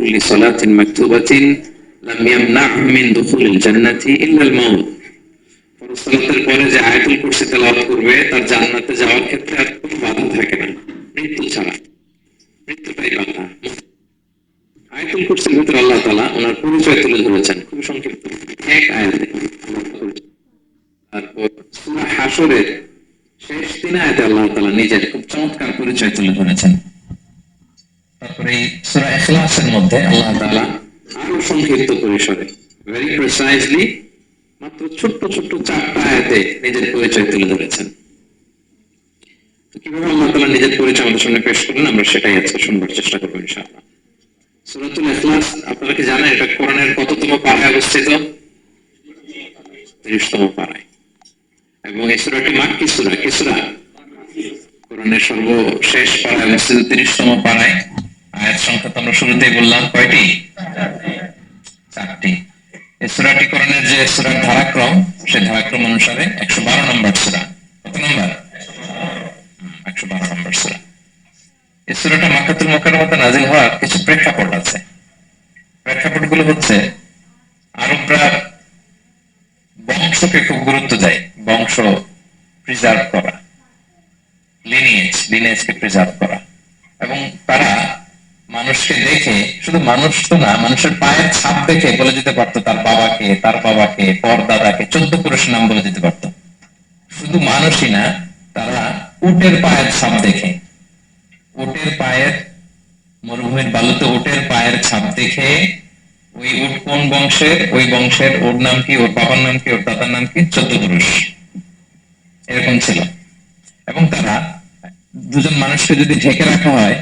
কুল্লি সালাতিন মাকতুবাতিন লাম ইয়ামনা'হু মিন দুখুলিল জান্নাতি ইল্লা আল মাউত। ফরজ সালাতের পরে যে আয়াতুল কুরসি তেলাওয়াত করবে তার জান্নাতে যাওয়ার ক্ষেত্রে আর কোনো বাধা থাকে না, মৃত্যু ছাড়া। মৃত্যুটাই বাধা। আয়াতুল কুরসির ভিতরে আল্লাহ তাআলা ওনার পরিচয় তুলে ধরেছেন খুব সংক্ষিপ্ত এক আয়াতে। তারপর সূরা হাশরের শেষ 3 আয়াতে আল্লাহ তাআলা নিজের খুব চমৎকার পরিচয় তুলে ধরেছেন। তারপরে এই সূরা ইখলাসের মধ্যে আল্লাহ তাআলা আরো সংক্ষিপ্ত পরিসরে ভেরি প্রিসাইজলি মাত্র ছোট্ট ছোট্ট 4টা আয়াতে নিজের পরিচয় তুলে ধরেছেন। তো কিভাবে আল্লাহ তাআলা নিজের পরিচয় আমাদের সামনে পেশ করলেন আমরা সেটাই আজকে শুনবার চেষ্টা করব ইনশাআল্লাহ। সূরাতুল ইখলাস আপনারা কি জানেন এটা কোরআনের কততম পারায় অবস্থিত? 30তম পারায়। এবং এই সূরাটি মাক্কি সূরা। কি সূরা? কোরআনের সর্বশেষ পারায় অবস্থিত 30তম পারায়। আয়াত সংখ্যা তো আমরা শুরুতেই বললাম কয়টি? 4টি। এই সূরাটি কোরআনের যে সূরার ধারাক্রম সেই ধারাক্রম অনুসারে 112 নম্বর সূরা। কত নম্বর? 112 নম্বর সূরা। এই সূরাটা মক্কাতুল মুকাররমাতে নাযিল হওয়ার কিছু প্রেক্ষাপট আছে। প্রেক্ষাপটগুলো হচ্ছে আরবরা বংশকে খুব গুরুত্ব দেয়, বংশ প্রিজার্ভ করা, লিনিয়েজকে প্রিজার্ভ করা। এবং তারা মানুষকে দেখে, শুধু মানুষ তো না, মানুষের পায়ের ছাপ দেখে বলে দিতে পারতো তার বাবাকে, তার বাবাকে, পরদাদাকে, 14 পুরুষের নাম বলে দিতে পারতো। শুধু মানুষই না, তারা উটের পায়ের ছাপ দেখে, উটের পায়ের, মরুভূমির বালুতে উটের পায়ের ছাপ দেখে ওই উট কোন বংশের, ওই বংশের ওর নাম কি, ওর বাবার নাম কি, ওর দাদার নাম কি, 14 পুরুষ এরকম ছিল। এবং তারা দুজন মানুষকে যদি ঢেকে রাখা হয়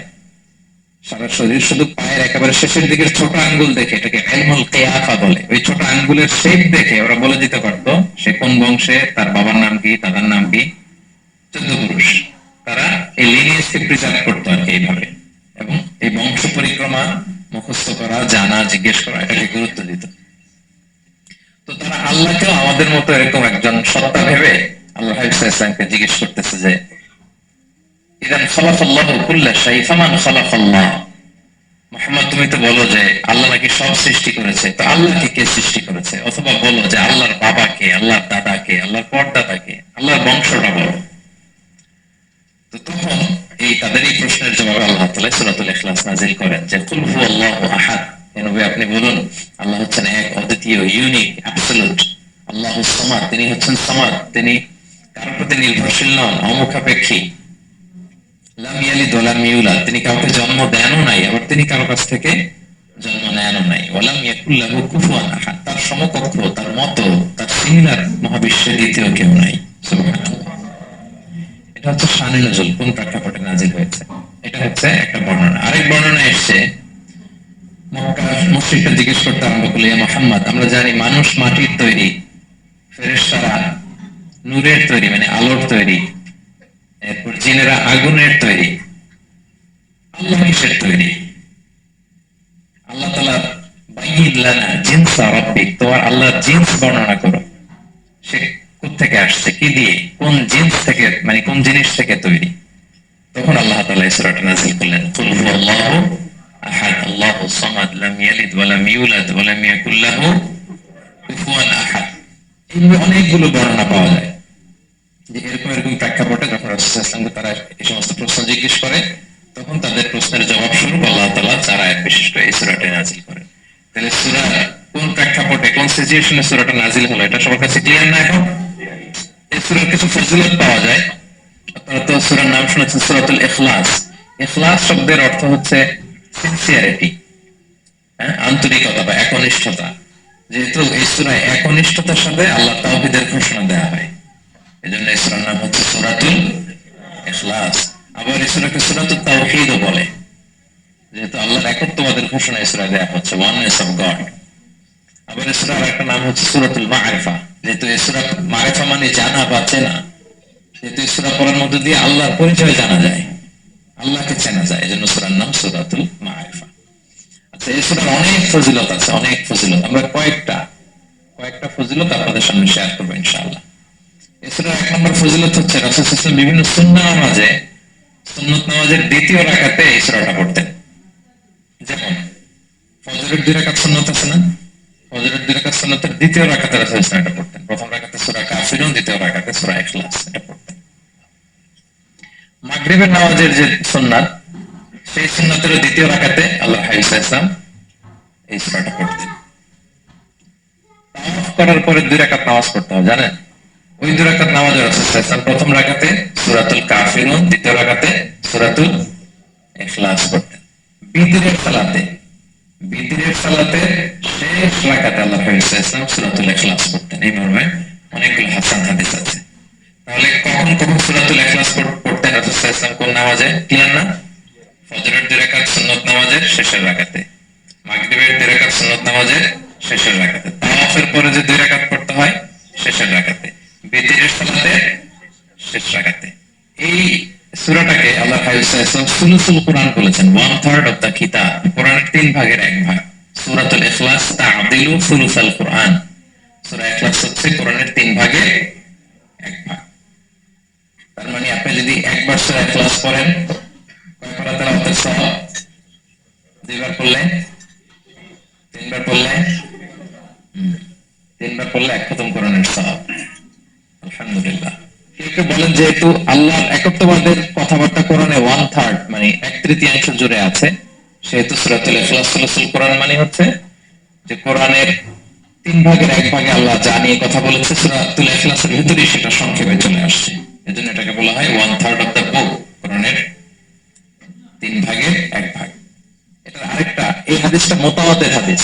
সারা শরীর, শুধু পায়ের একেবারে শেষের দিকের ছোট আঙ্গুল দেখে, এটাকে ইলমুল কিয়াফা বলে, ওই ছোট আঙ্গুলের শেপ দেখে ওরা বলে দিতে পারতো সে কোন বংশে, তার বাবার নাম কি, দাদার নাম কি, 14 পুরুষ। তারা এই লিনিয়েজকে প্রিজার্ভ করতো আর কি এইভাবে। এবং এই বংশ পরিক্রমা মুখস্থ করা, জানা, জিজ্ঞেস করা, এটাকে গুরুত্ব দিত। তো তারা আল্লাহকেও আমাদের মতো এরকম একজন সত্তা ভেবে আল্লাহ ইসলামকে জিজ্ঞেস করতেছে যে ইদান খালাকাল্লাহু কুল্লা শাই ফামান খালাকাল্লাহ। মুহাম্মদ, তুমি তো বলো যে আল্লাহ নাকি সব সৃষ্টি করেছে, তো আল্লাহকে কে সৃষ্টি করেছে? অথবা বলো যে আল্লাহর বাবাকে, আল্লাহর দাদাকে, আল্লাহর পরদাদাকে, আল্লাহর বংশটা বলো। তো তখন এই তাদের এই প্রশ্নের জবাবে আল্লাহ তাআলা সূরাতুল ইখলাস নাযিল করেন যে কুল হুয়াল্লাহু আহাদ। নবী আপনি বলুন আল্লাহ হচ্ছেন এক, অদ্বিতীয়, ইউনিক, অ্যাবসলিউট। আল্লাহুস সামাদ, তিনি হচ্ছেন সামাদ, তিনি কারোর প্রতি নির্ভরশীল নন, অমুখাপেক্ষী। লাম ইয়ালিদ ওয়া লাম ইউলাদ, তিনি কাউকে জন্ম দেনও নাই, আবার তিনি কারো কাছ থেকে জন্ম নেনও নাই। ওয়া লাম ইয়াকুল লাহু কুফুয়ান আহাদ, তার সমকক্ষ, তার মতো, তার সিমিলার মহাবিশ্বে দ্বিতীয় কেউ নাই। সুবহানাল্লাহ। এটা হচ্ছে শানে নজুল, কোন প্রেক্ষাপটে নাযিল হয়েছে, এটা হচ্ছে একটা বর্ণনা। আরেক বর্ণনা এসেছে মক্কার মুশরিকরা জিজ্ঞেস করতে আরম্ভ করলো, ইয়া মুহাম্মদ, আমরা জানি মানুষ মাটির তৈরি, ফেরেশতারা নূরের তৈরি, মানে আলোর তৈরি, এরপর জিনেরা আগুনের তৈরি, আল্লাহ কিসের তৈরি? আল্লাহ তাআলা বাইয়িন লানা জিনসা রাব্বিক, তোমার আল্লাহর জিন্স বর্ণনা করো, সে কোত্থেকে আসছে, কি দিয়ে, কোন জিন্স থেকে, মানে কোন জিনিস থেকে তৈরি? তখন আল্লাহ তাআলা এই সূরাটা নাযিল করলেন, কুল হুয়াল্লাহু আহাদ আল্লাহুস সামাদ লাম ইয়ালিদ ওয়া লাম ইউলাদ ওয়া লাম ইয়াকুল লাহু কুফুয়ান আহাদ। এইভাবে অনেকগুলো বর্ণনা পাওয়া যায় যে এরকম এরকম প্রেক্ষাপটে যখন রাসূল সাল্লাল্লাহু আলাইহি ওয়াসাল্লাম তারা এই সমস্ত প্রশ্ন জিজ্ঞেস করে, তখন তাদের প্রশ্নের জবাব স্বরূপ আল্লাহ তাআলা 4 আয়াত বিশিষ্ট এই সূরাটি নাযিল করেন। তাহলে সূরা কোন প্রেক্ষাপটে, কোন সিচুয়েশনে সূরাটা নাযিল হলো, এটা সবার কাছে ক্লিয়ার না? এখন এই সূরার কিছু ফজিলত পাওয়া যায়। আপনারা তো সূরার নাম শুনেছেন সূরাতুল ইখলাস। ইখলাস শব্দের অর্থ হচ্ছে সিনসিয়ারিটি, আন্তরিকতা বা একনিষ্ঠতা। যেহেতু এই সূরায় একনিষ্ঠতার সাথে আল্লাহ তাওহীদের ঘোষণা দেওয়া হয়, এজন্য এই সূরার নাম হচ্ছে সূরাতুল ইখলাস। আবার এই সূরাকে সূরাতুত তাওহীদও বলে, যেহেতু আল্লাহর একত্ববাদের ঘোষণা এই সূরায় দেওয়া হচ্ছে, ওয়াননেস অফ গড। আবার এই সূরার একটা নাম হচ্ছে সূরাতুল মারিফা, যেহেতু এই সূরা মারিফা মানে জানা বা চেনা, যেহেতু এই সূরা পড়ার মধ্যে দিয়ে আল্লাহর পরিচয় জানা যায়, আল্লাহকে চেনা যায়, এজন্য সূরার নাম সূরাতুল মারিফা। আচ্ছা, এই সূরার অনেক ফজিলত আছে, অনেক ফজিলত। আমরা কয়েকটা ফজিলত আপনাদের সামনে শেয়ার করবো ইনশাআল্লাহ। এই সূরার 1 নম্বর ফজিলত হচ্ছে রাসূল সাল্লাল্লাহু আলাইহি ওয়াসাল্লাম বিভিন্ন সুন্নত নামাজের দ্বিতীয় রাকাতে এই সূরাটা পড়তেন। যেমন ফজরের 2 রাকাত সুন্নত আছে না? ফজরের 2 রাকাত সুন্নতের দ্বিতীয় রাকাতে রাসূল সাল্লাল্লাহু আলাইহি ওয়াসাল্লাম এটা পড়তেন। প্রথম রাকাতে সূরা কাফিরুন, দ্বিতীয় রাকাতে সূরা ইখলাস এটা পড়তেন। মাগরিবের নামাজের যে সুন্নাত, সেই সুন্নাতের দ্বিতীয় রাকাতে আল্লাহ হাবিব সাল্লাল্লাহু আলাইহি ওয়াসাল্লাম এই সূরাটা পড়তেন। তাওয়াফ করার পরে 2 রাকাত নামাজ পড়তে হবে, জানেন? ওই 2 রাকাত নামাজে রাসূল সাল্লাল্লাহু আলাইহি ওয়াসাল্লাম প্রথম রাকাতে সূরাতুল কাফিরুন, দ্বিতীয় রাকাতে সূরাতুল ইখলাস পড়তেন। বিতরের সালাতে শেষ রাকাতে আল্লাহ হাবিব সাল্লাল্লাহু আলাইহি ওয়াসাল্লাম সূরাতুল ইখলাস পড়তেন। এই মর্মে অনেকগুলো হাসান হাদিস আছে। তাহলে কখন কখন সূরাতুল ইখলাস পড়তেন রাসূল সাল্লাল্লাহু আলাইহি ওয়াসাল্লাম? কোন নামাজে? ক্লিয়ার না? ফজরের 2 রাকাত সুন্নত নামাজের শেষের রাকাতে, মাগরিবের 2 রাকাত সুন্নত নামাজের শেষের রাকাতে, তাওয়াফের পরে যে 2 রাকাত পড়তে হয় শেষের রাকাতে, বিতরের সালাতে শেষ রাকাতে। এই সূরাটাকে আল্লাহ হাবিব সাল্লাল্লাহু আলাইহি ওয়াসাল্লাম সুলুসুল কোরআন বলেছেন, 1/3 অফ দ্য কিতাব। কোরআনের 3 ভাগের 1 ভাগ। সূরাতুল ইখলাস তা'দিলু সুলুসাল কোরআন। সূরা ইখলাস হচ্ছে কোরআনের 3 ভাগের 1 ভাগ। তার মানে আপনি যদি একবার সূরা ইখলাস পড়েন, কয়বার তেলাওয়াতের সওয়াব? 2 বার পড়লে, 3 বার পড়লে, 3 বার পড়লে 1 খতম কোরআনের সওয়াব। আলহামদুলিল্লাহ। কেউ বলেন যেহেতু আল্লাহর একত্ববাদের কথাবার্তা কোরআনে 1/3 মানে 1/3 জুড়ে আছে, সেহেতু সূরাতুল ইখলাস সুলুসুল কোরআন মানে হচ্ছে যে কোরআনের 3 ভাগের 1 ভাগে আল্লাহ যা নিয়ে কথা বলেছে সূরাতুল ইখলাসের ভিতরেই সেটা সংক্ষেপে চলে আসছে। এজন্য এটাকে বলা হয় 1/3 অফ দ্য বুক, কোরআনের 3 ভাগের 1 ভাগ। এটা আরেকটা, এই হাদিসটা মুতাওয়াতির হাদিস।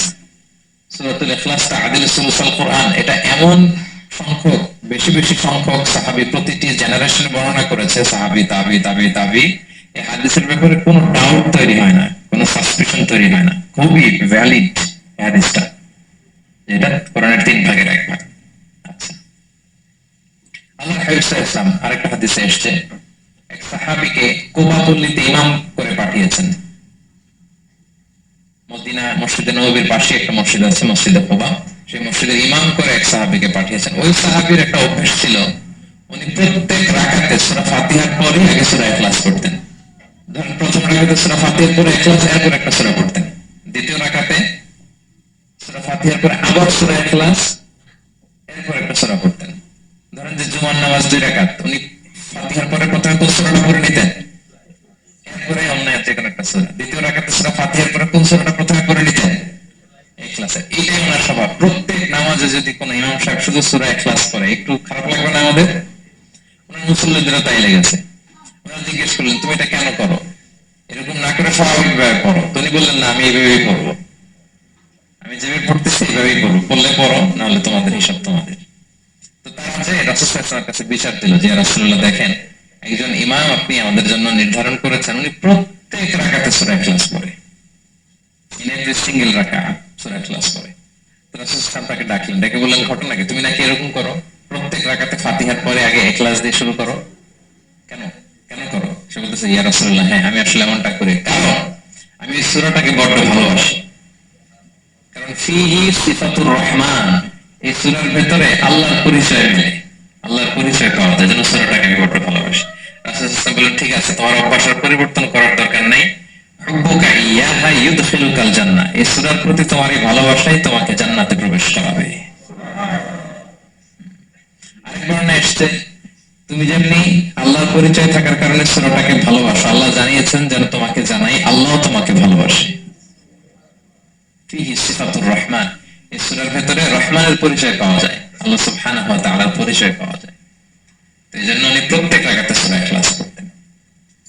সূরাতুল ইখলাস তা'দিলু সুলুসাল কোরআন, এটা এমন সংখ্যক, বেশি বেশি সংখ্যক সাহাবী প্রতিটি জেনারেশনে বর্ণনা করেছে, সাহাবী, তাবী, তাবী, তাবী। এই হাদিসের ব্যাপারে কোনো ডাউট তৈরি হয় না, কোনো সাসপিশন তৈরি হয় না। খুবই ভ্যালিড হাদিসটা, যেটা কোরআনের 3 ভাগের 1 ভাগ। আচ্ছা, আল্লাহ হাবিব সাল্লাল্লাহু আলাইহি ওয়াসাল্লাম আরেকটা হাদিসে এসেছে, এক সাহাবীকে কুবা পল্লীতে ইমাম করে পাঠিয়েছেন। মদিনা মসজিদে নববীর পাশে একটা মসজিদ আছে, মসজিদে কুবা, সেই মসজিদের ইমাম করে এক সাহাবীকে পাঠিয়েছেন। ওই সাহাবীর একটা অভ্যাস ছিল, উনি প্রত্যেক রাকাতে সূরা ফাতিহার পরে আগে সূরা ইখলাস পড়তেন। ধরেন প্রথম রাকাতে সূরা ফাতিহার পরে ইখলাস, এরপর একটা সূরা পড়তেন। দ্বিতীয় রাকাতে সূরা ফাতিহার পরে আবার সূরা ইখলাস, এরপর একটা সূরা পড়তেন। ধরেন যে জুমার নামাজ 2 রাকাত, উনি ফাতিহার পরে প্রথমে কোন সূরাটা পড়ে নিতেন, এরপরে অন্য যে কোনো একটা সূরা। দ্বিতীয় রাকাতে সূরা ফাতিহার পরে কোন সূরাটা প্রথমে পড়ে নিতেন? ইখলাসের। এইটাই ওনার স্বভাব। প্রত্যেক নামাজে যদি কোনো ইমাম সাহেব শুধু সূরা ইখলাস পড়ে, একটু খারাপ লাগবে না আমাদের? ওনার মুসল্লিদেরও তাই লেগেছে। ওনারা জিজ্ঞেস করলেন, তুমি এটা কেন করো? এরকম না করে স্বাভাবিকভাবে পড়ো। তো উনি বললেন, না, আমি এইভাবেই পড়বো, আমি যেভাবে পড়তেছি এইভাবেই পড়বো, পড়লে পড়ো, নাহলে তোমাদের হিসাব তোমাদের। তো তারা যে রাসূল সাল্লাল্লাহু আলাইহি ওয়াসাল্লামের কাছে বিচার দিল যে, ইয়া রাসূলুল্লাহ, দেখেন, একজন ইমাম আপনি আমাদের জন্য নির্ধারণ করেছেন, উনি প্রত্যেক রাকাতে সূরা ইখলাস পড়ে, ইন এভরি সিঙ্গেল রাকাত সূরা ইখলাস পড়ে। তো রাসূল সাল্লাল্লাহু আলাইহি ওয়াসাল্লাম তাকে ডাকলেন, ডেকে বললেন, ঘটনা কি? তুমি নাকি এরকম করো, প্রত্যেক রাকাতে ফাতিহার পরে আগে ইখলাস দিয়ে শুরু করো, কেন কেন করো? সে বলতেছে, ইয়া রাসূলুল্লাহ, হ্যাঁ, আমি আসলে এমনটা করি, কারণ আমি এই সূরাটাকে বড্ড ভালোবাসি। কারণ ফিহি সিফাতুর রহমান, এই সূরার ভেতরে আল্লাহর পরিচয় মেলে, আল্লাহর পরিচয় পাওয়া যায়, যেন সূরাটাকে আমি বড্ড ভালোবাসি। রাসূল সাল্লাল্লাহু আলাইহি ওয়াসাল্লাম বললেন, ঠিক আছে, তোমার অভ্যাসের পরিবর্তন করার দরকার নেই। হুব্বুকা ইয়াহা ইউদখিলুকাল জান্নাহ, এই সূরার প্রতি তোমার এই ভালোবাসাই তোমাকে জান্নাতে প্রবেশ করাবে। আরেক বর্ণনায় এসেছে, তুমি যেমনি আল্লাহর পরিচয় থাকার কারণে সূরাটাকে ভালোবাসো, আল্লাহ জানিয়েছেন যেন তোমাকে জানাই আল্লাহ তোমাকে ভালোবাসে। ফিহি সিফাতুর রহমান, এই সূরার ভেতরে রহমানের পরিচয় পাওয়া যায়, আল্লাহ সুবহানাহু ওয়া তাআলার পরিচয় পাওয়া যায়। তো এই জন্য উনি প্রত্যেক রাকাতে সূরা ইখলাস পড়তেন।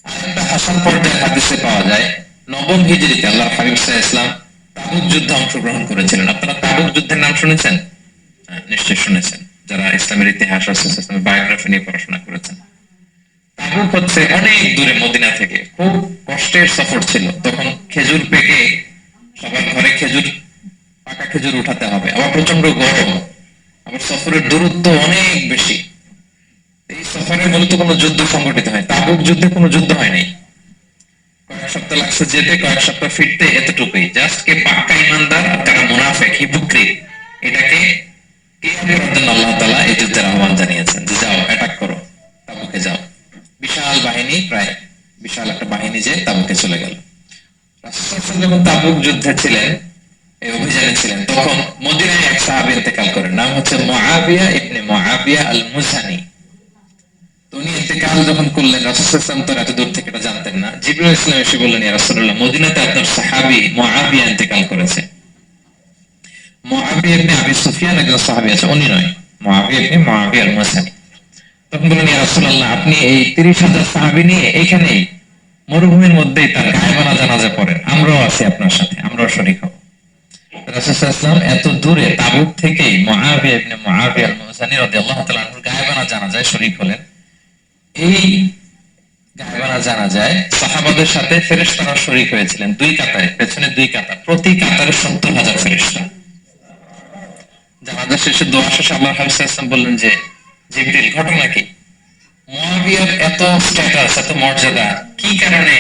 আরেকটা হাসান পর্যায়ের হাদিসে পাওয়া যায়, 9ম হিজরিতে আল্লাহর হাবিব সাল্লাল্লাহু আলাইহি ওয়াসাল্লাম তাবুক যুদ্ধে অংশগ্রহণ করেছিলেন। আপনারা তাবুক যুদ্ধের নাম শুনেছেন? নিশ্চয়ই শুনেছেন, যারা ইসলামের ইতিহাস, রাসূল সাল্লাল্লাহু আলাইহি ওয়াসাল্লামের বায়োগ্রাফি নিয়ে পড়াশোনা করেছেন। তাবুক হচ্ছে অনেক দূরে, মদিনা থেকে, খুব কষ্টের সফর ছিল। তখন খেজুর পেকে সবার ঘরে খেজুর, পাকা খেজুর উঠাতে হবে, আবার প্রচন্ড গরম, আবার সফরের দূরত্ব অনেক বেশি। এই সফরে মূলত কোনো যুদ্ধ সংঘটিত হয়, তাবুক যুদ্ধে কোনো যুদ্ধ হয় নাই। কয়েক সপ্তাহ লাগছে যেতে, কয়েক সপ্তাহ ফিরতে, এতটুকুই। জাস্ট কে পাক্কা ইমানদার আর কারা মুনাফিক, হিপোক্রিট, এটাকে ক্লিয়ার করার জন্য আল্লাহ তাআলা এই যুদ্ধের আহ্বান জানিয়েছেন যে যাও, অ্যাটাক করো, তাবুকে যাও। বিশাল বাহিনী, প্রায় বিশাল একটা বাহিনী যে তাবুকে চলে গেল। রাসূল সাল্লাল্লাহু আলাইহি ওয়াসাল্লাম যখন তাবুক যুদ্ধে ছিলেন, এই অভিযানে ছিলেন, তখন মদিনায় এক সাহাবী ইন্তেকাল করেন, নাম হচ্ছে মুআবিয়া ইবনে মুআবিয়া আল মুজানি। তো উনি ইন্তেকাল যখন করলেন, রাসূল সাল্লাল্লাহু আলাইহি ওয়াসাল্লাম তো এত দূর থেকে এটা জানতেন না। জিবরাইল ইসলাম এসে বললেন, ইয়া রাসূলুল্লাহ, মদিনাতে আপনার সাহাবী মুআবিয়া ইন্তেকাল করেছে। মুআবিয়া ইবনে আবি সুফিয়ান একজন সাহাবী আছে, উনি নয়, মুআবিয়া ইবনে মুআবিয়া আল মুজানি। তখন বললেন, ইয়া রাসূলুল্লাহ, আপনি এই 30,000 সাহাবী নিয়ে এখানেই মরুভূমির মধ্যেই তার গায়েবানা জানাজা পড়েন, আমরাও আছি আপনার সাথে, আমরাও শরীক হব। রাসূল সাল্লাল্লাহু আলাইহি ওয়াসাল্লাম এত দূরে তাবুক থেকেই মুআবিয়া ইবনে মুআবিয়া আল মুজানি রাদিয়াল্লাহু তাআলা আনহুর গায়েবানা জানাজায় শরীক হলেন। এই গায়েবানা জানাজায় সাহাবাদের সাথে ফেরেশতারা শরীক হয়েছিলেন, দুই কাতারে, পেছনে দুই কাতার, প্রতি কাতারে 70,000 ফেরেশতা। জানাজা শেষে দোয়া শেষে আল্লাহর হাবিব সাল্লাল্লাহু আলাইহি ওয়াসাল্লাম বললেন যে, জিবরিল, ঘটনা কি? মুআবিয়ার এত স্ট্যাটাস, এত মর্যাদা, কি কারণে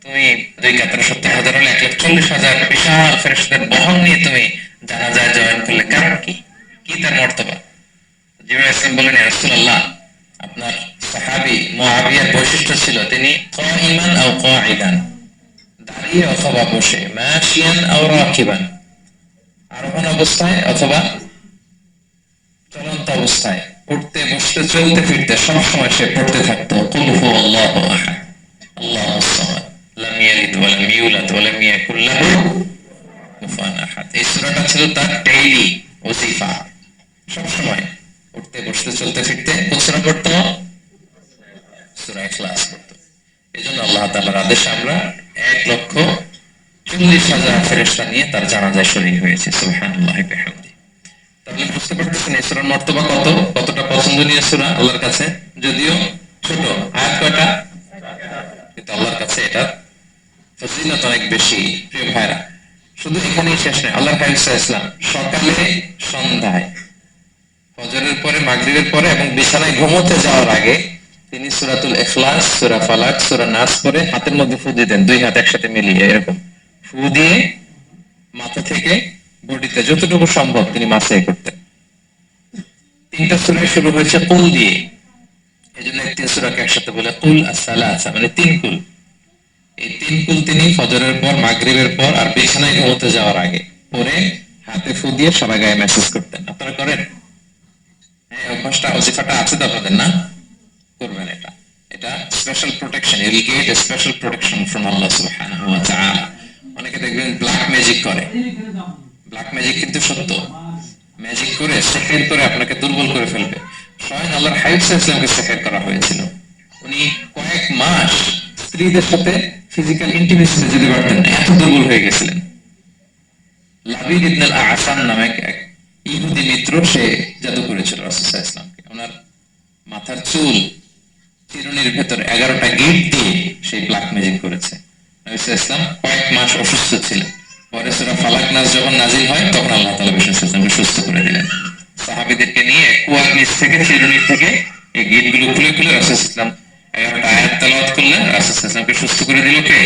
তুমি দুই কাতারে 70,000 হলে 1,40,000 বিশাল ফেরেশতাদের বহন নিয়ে তুমি জানাজায় জয়েন করলে, কারণ কি? কি তার মর্তবা? জিবরাইল ইসলাম বললেন, ইয়া রাসূলুল্লাহ, আপনার সাহাবী মুআবিয়ার বৈশিষ্ট্য ছিল তিনি কাইমান আও কাঈদান, দাঁড়িয়ে অথবা বসে, মাশিয়ান আও রাকিবান, আরোহণ অবস্থায় অথবা চলন্ত অবস্থায়, উঠতে বসতে চলতে ফিরতে সবসময় সে পড়তে থাকতো কুল হুয়াল্লাহু আহাদ আল্লাহুস সামাদ লাম ইয়ালিদ ওয়া লাম ইউলাদ ওয়া লাম ইয়াকুল লাহু কুফুয়ান আহাদ। এই সূরাটা ছিল তার ডেইলি ওজিফা, সবসময় উঠতে বসতে চলতে ফিরতে কোন সূরা পড়তো? সূরা ইখলাস পড়তো। এজন্য আল্লাহ তাআলার আদেশে আমরা 1,40,000 ফেরেশতা নিয়ে তার জানাজায় শরীক হয়েছে। সুবহানাল্লাহি ওয়া বিহামদিহি। তাহলে বুঝতে পারতেছেন এই সূরার মর্তবা কতটা পছন্দনীয় সূরা আল্লাহর কাছে, যদিও ছোট আয়াত কয়টা, কিন্তু আল্লাহর কাছে এটা ফজিলত অনেক বেশি। প্রিয় ভাইরা, শুধু এখানেই শেষ নয়, আল্লাহর হাবিব সাল্লাল্লাহু আলাইহি ওয়াসাল্লাম সকালে, সন্ধ্যায়, ফজরের পরে, মাগরিবের পরে এবং বিছানায় ঘুমোতে যাওয়ার আগে তিনি সূরাতুল ইখলাস, সূরা ফালাক, সূরা নাস পড়ে হাতের মধ্যে ফু দিতেন, দুই হাত একসাথে মিলিয়ে এরকম ফু দিয়ে মাথা থেকে বডিতে যতটুকু সম্ভব তিনি মাসাই করতেন। তিনটা সূরা শুরু হয়েছে কুল দিয়ে, এজন্য তিন সূরাকে একসাথে বলে কুল আস-সালাসা, মানে তিন কুল। এই তিন কুল তিনি ফজরের পর, মাগরিবের পর আর বিছানায় ঘুমোতে যাওয়ার আগে পরে হাতে ফু দিয়ে সারা গায়ে মেসেজ করতেন। আপনারা করেন? হ্যাঁ, অভ্যাসটা, ওজিফাটা আছে তো আপনাদের, না? করবেন এটা। এটা special protection, you will get a special protection from আল্লাহ সুবহানাহু ওয়া তাআলা। অনেকে দেখবেন ব্ল্যাক ম্যাজিক করে, ব্ল্যাক ম্যাজিক কিন্তু সত্য, ম্যাজিক করে সিহর করে আপনাকে দুর্বল করে ফেলবে। স্বয়ং আল্লাহর হাবিব সাল্লাল্লাহু আলাইহি ওয়াসাল্লামকে সিহর করা হয়েছিল, উনি কয়েক মাস স্ত্রীদের সাথে ফিজিক্যাল ইন্টিমেসিতে যেতে পারতেন না, এত দুর্বল হয়ে গেছিলেন। লাবিদ ইবনে আল-আসান নামে এক ইহুদি মিত্র, সে জাদু করেছিল রাসূল সাল্লাল্লাহু আলাইহি ওয়াসাল্লামকে। ওনার মাথার চুল চিরুনির ভেতর 11টা গিট দিয়ে সেই ব্ল্যাক ম্যাজিক করেছে। নবী সাল্লাল্লাহু আলাইহি ওয়াসাল্লাম কয়েক মাস অসুস্থ ছিলেন। পরে সূরা ফালাক নাস যখন নাযিল হয় তখন আল্লাহ তাআলা রাসূল সাল্লাল্লাহু আলাইহি ওয়াসাল্লামকে সুস্থ করে দিলেন। সাহাবীদেরকে নিয়ে কুয়ার নিচ থেকে, চিরুনি থেকে এই গিটগুলো খুলে খুলে রাসূল সাল্লাল্লাহু আলাইহি ওয়াসাল্লাম 11টা আয়াত তেলাওয়াত করলেন, রাসূল সাল্লাল্লাহু আলাইহি ওয়াসাল্লামকে সুস্থ করে দিল কে?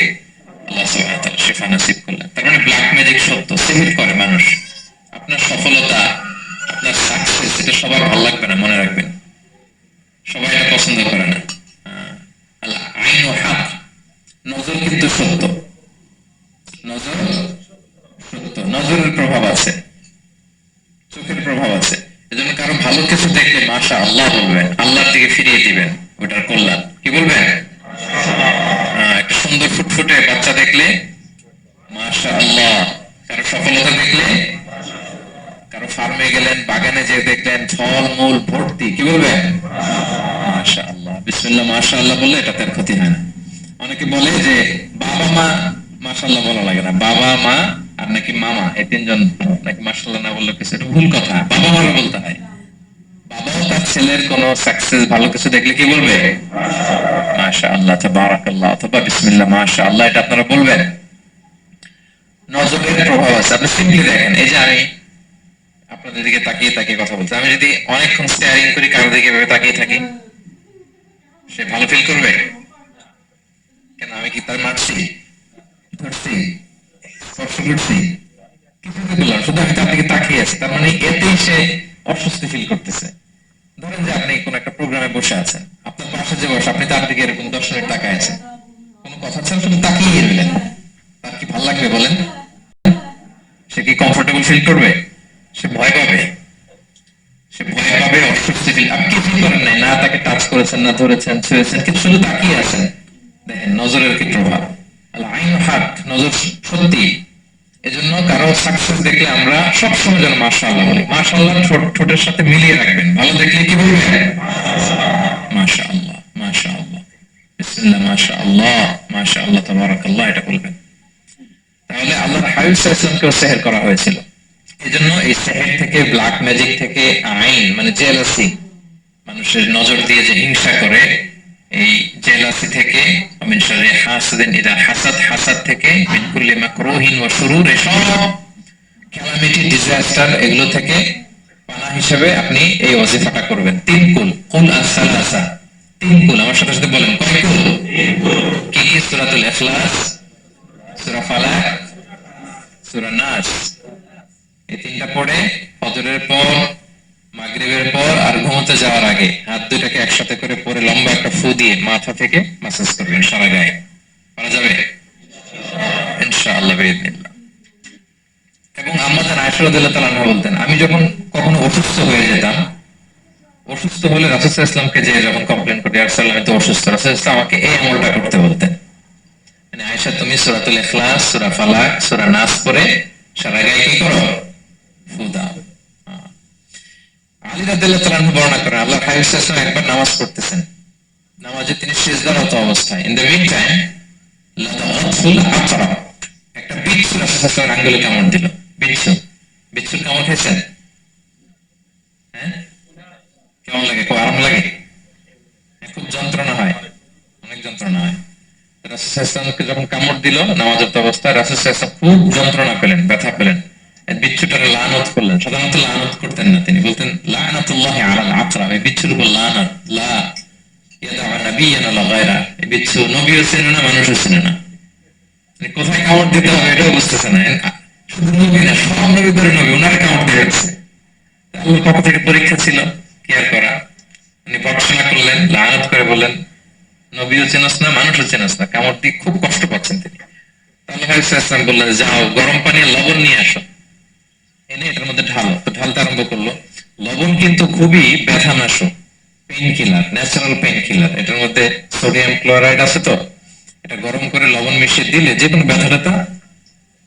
আল্লাহ সুবহানাহু ওয়া তাআলা শিফা নসিব করলেন। তার মানে ব্ল্যাক ম্যাজিক সত্য, সিহর করে মানুষ। আপনার সফলতা, আপনার সাকসেস, এটা সবার ভালো লাগবে না, মনে রাখবেন। সবাই এটা পছন্দ করে না। আল্লাহ আইন ও হক, নজর কিন্তু সত্য, নজর সত্য, নজরের প্রভাব আছে, চোখের প্রভাব আছে। এজন্য কারো ভালো কিছু দেখলে মাশা আল্লাহ বলবেন, আল্লাহর দিকে ফিরিয়ে দিবেন ওটার কল্যাণ। কি বলবেন? একটা সুন্দর ফুটফুটে বাচ্চা দেখলে মাশা আল্লাহ, কারো সফলতা দেখলে, কারো ফার্মে গেলেন, বাগানে যে দেখলেন ফল মূল ভর্তি, কি বলবেন? মাশা আল্লাহ, বিসমিল্লাহ মাশা আল্লাহ বললে এটা তার ক্ষতি হয় না। অনেকে বলে যে বাবা মা মাশাআল্লাহ বলা লাগে না, বাবা মা আর নাকি মামা, এই তিনজন নাকি মাশাআল্লাহ না বললে কিছু, এটা ভুল কথা। বাবা মারা বলতে হয়। বাবাও তার ছেলের কোনো সাকসেস, ভালো কিছু দেখলে কি বলবে? মাশাআল্লাহ, তাবারাকাল্লাহ, অথবা বিসমিল্লাহ মাশাআল্লাহ, এটা আপনারা বলবেন। নজরের প্রভাব আছে। আপনি সিম্পলি দেখেন, এই যে আমি আপনাদের দিকে তাকিয়ে তাকিয়ে কথা বলছি, আমি যদি অনেকক্ষণ স্টেয়ারিং করি, কারোর দিকে এভাবে তাকিয়ে থাকি, সে ভালো ফিল করবে? কেন, আমি কি তার মারছি, ধরছি, স্পর্শ করছি? কিছুতে বললাম, শুধু আমি তার দিকে তাকিয়ে আছি, তার মানে এতেই সে অস্বস্তি ফিল করতেছে। ধরেন যে আপনি কোন একটা প্রোগ্রামে বসে আছেন, আপনার পাশে যে বসে, আপনি তার দিকে এরকম 10 মিনিট তাকায় আছেন, কোনো কথা ছাড়া শুধু তাকিয়ে রইলেন, তার কি ভালো লাগবে বলেন? সে কি কমফোর্টেবল ফিল করবে? সে ভয় পাবে, সে ভয় পাবে, অস্বস্তি ফিল। আপনি কিছুই করেন নাই, না তাকে টাচ করেছেন, না ধরেছেন, ছুঁয়েছেন, কিন্তু শুধু তাকিয়ে আছেন। দেখেন নজরের কি প্রভাব। আল আইন হাক, নজর সত্যি। এজন্য কারো সাকসেস দেখলে আমরা সবসময় যেন মাশাআল্লাহ বলি। মাশাআল্লাহ ঠোঁটের সাথে মিলিয়ে রাখবেন। ভালো দেখলে কি বলবেন? মাশাআল্লাহ, মাশাআল্লাহ, বিসমিল্লাহ, মাশাআল্লাহ, মাশাআল্লাহ, তাবারাকাল্লাহ, এটা বলবেন। তাহলে আল্লাহর হাবিব সাল্লাল্লাহু আলাইহি ওয়াসাল্লামকে সেহের করা হয়েছিল। এজন্য এই সেহের থেকে, ব্ল্যাক ম্যাজিক থেকে, আইন মানে জেলাসি, মানুষের নজর দিয়ে যে হিংসা করে, এই জেলাসি থেকে, মিন শাররি হাসিদিন ইযা হাসাদ, হাসাদ থেকে, মিন কুল্লি মাকরুহিন ওয়া শুরুর, এসব ক্যালামিটি, ডিজাস্টার, এগুলো থেকে পানা হিসেবে আপনি এই ওয়াজিফাটা করবেন। তিন কুল, কুল আস-সালাসা, তিন কুল। আমার সাথে সাথে বলেন, কয় কুল? কি কি? সূরাতুল ইখলাস, সূরা ফালাক, সূরা নাস। এই তিনটা পড়ে ফজরের পর, মাগরিবের পর আর ঘুমোতে যাওয়ার আগে হাত দুটাকে একসাথে করে পরে লম্বা একটা ফু দিয়ে মাথা থেকে মাসাজ করবেন সারা গায়ে। পারা যাবে ইনশাআল্লাহ বিইذنিল্লাহ। এবং আম্মা জান আয়েশা রাদিয়াল্লাহু তাআলা আনহা বলতেন, আমি যখন কখনো অসুস্থ হয়ে যেতাম, অসুস্থ হলে রাসূল সাল্লাল্লাহু আলাইহি ওয়াসাল্লামকে যে যখন কমপ্লেইন করতে, ইয়া রাসূলুল্লাহ আমি তো অসুস্থ, রাসূল সাল্লাল্লাহু আলাইহি ওয়াসাল্লাম আমাকে এই আমলটা করতে বলতেন। মানে আয়েশা, তুমি সূরাতুল ইখলাস, সূরা ফালাক, সূরা নাস পড়ে সারা গায়ে কি করো? ফু দাও। আলী রাদিয়াল্লাহু তাআলা বর্ণনা করেন, আল্লাহর হাবিব সাল্লাল্লাহু আলাইহি ওয়াসাল্লাম একবার নামাজ পড়তেছেন, নামাজে তিনি সিজদারত অবস্থায়, ইন দ্য মিন টাইম লাতাগাতুল আকরা, একটা বিচ্ছু রাসূল সাল্লাল্লাহু আলাইহি ওয়াসাল্লাম আঙ্গুলে কামড় দিল। বিচ্ছু, বিচ্ছুর কামড় খেয়েছেন? হ্যাঁ, কেমন লাগে? খুব আরাম লাগে? খুব যন্ত্রণা হয়, অনেক যন্ত্রণা হয়। রাসূল সাল্লাল্লাহু আলাইহি ওয়াসাল্লামকে যখন কামড় দিল নামাজের অবস্থায়, রাসূল সাল্লাল্লাহু আলাইহি ওয়াসাল্লাম খুব যন্ত্রণা পেলেন, ব্যথা পেলেন। বিচ্ছুটারে লানত করলেন। সাধারণত লানত করতেন না, তিনি বলতেন লানাতুল্লাহি আলাল আকরা, এই বিচ্ছুর উপর লানত, লা ইয়াদা নাবিয়ান লা গায়রা। এই বিচ্ছু নবীও চেনে না, মানুষও চেনে না। মানে কোথায় কামড় দিতে হবে এটাও বুঝতেছে না। শুধু নবী না, সব নবীর ধরে নবী, ওনারে কামড় দিয়ে যাচ্ছে। আল্লাহর পক্ষ থেকে পরীক্ষা ছিল, কেয়ার করা। উনি ভর্ৎসনা করলেন, লানত করে বললেন, নবীও চেনস না, মানুষও চেনস না, কামড় দিয়ে খুব কষ্ট পাচ্ছেন তিনি। আল্লাহ হাবিব সাল্লাল্লাহু আলাইহি ওয়াসাল্লাম বললেন, যাও গরম পানি আর লবণ নিয়ে আসো, এনে এটার মধ্যে ঢালো। তো ঢালতে আরম্ভ করলো। লবণ কিন্তু খুবই ব্যথানাশক, pain killer, natural pain killer. এটার মধ্যে সোডিয়াম ক্লোরাইড আছে। তো এটা গরম করে লবণ মিশিয়ে দিলে যে কোনো ব্যথা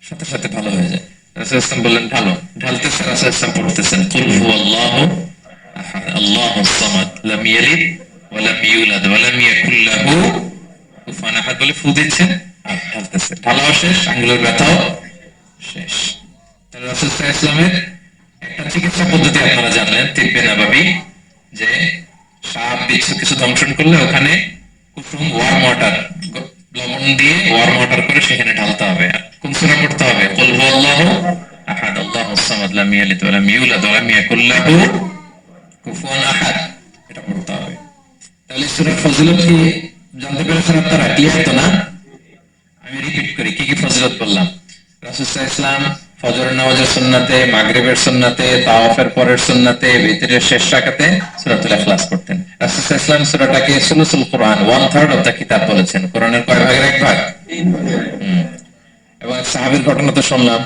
সাথে সাথে ভালো হয়ে যায়। রাসূল ইসলাম বললেন ঢালো। ঢালতেছে, রাসূল ইসলাম পড়তেছেন কুল হুয়াল্লাহু আহাদ আল্লাহুস সামাদ লাম ইয়ালিদ ওয়া লাম ইউলাদ ওয়া লাম ইয়াকুল লাহু কুফুয়ান আহাদ বলে ফু দিচ্ছেন আর ঢালতেছে। ঢালাও শেষ, আঙ্গুলের ব্যথাও শেষ। রাসূল সাল্লাল্লাহু আলাইহি ওয়াসাল্লামের একটা চিকিৎসা পদ্ধতি আপনারা জানলেন, তিব্বে নববী, যে সাপ বিচ্ছু কিছু দংশন করলে ওখানে কুসুম ওয়ার্ম ওয়াটার, লবণ দিয়ে ওয়ার্ম ওয়াটার করে সেখানে ঢালতে হবে। কোন সূরা পড়তে হবে? কুল হুয়াল্লাহু আহাদ আল্লাহুস সামাদ লাম ইয়ালিদ ওয়া লাম ইউলাদ ওয়া লাম ইয়াকুল লাহু কুফুয়ান আহাদ, এটা পড়তে হবে। তাহলে সূরার ফজিলত কি জানতে পেরেছেন আপনারা? ক্লিয়ার তো না? আমি রিপিট করি কি কি ফজিলত বললাম। রাসূল সাল্লাল্লাহু আলাইহি ওয়াসাল্লাম ফজরের নামাজের সুন্নাতে, মাগরিবের সুন্নাতে, তাওয়াফের পরের সুন্নাতে, ভিতরের শেষ রাকাতে সূরাতুল ইখলাস পড়তেন। রাসূল সাল্লাল্লাহু আলাইহি ওয়াসাল্লাম সূরাটাকে সুলুসুল কোরআন, 1/3 অফ দ্য কিতাব বলেছেন। কোরআনের কয় ভাগের এক ভাগ? 3 ভাগ। এবং সাহাবীর ঘটনা তো শুনলাম,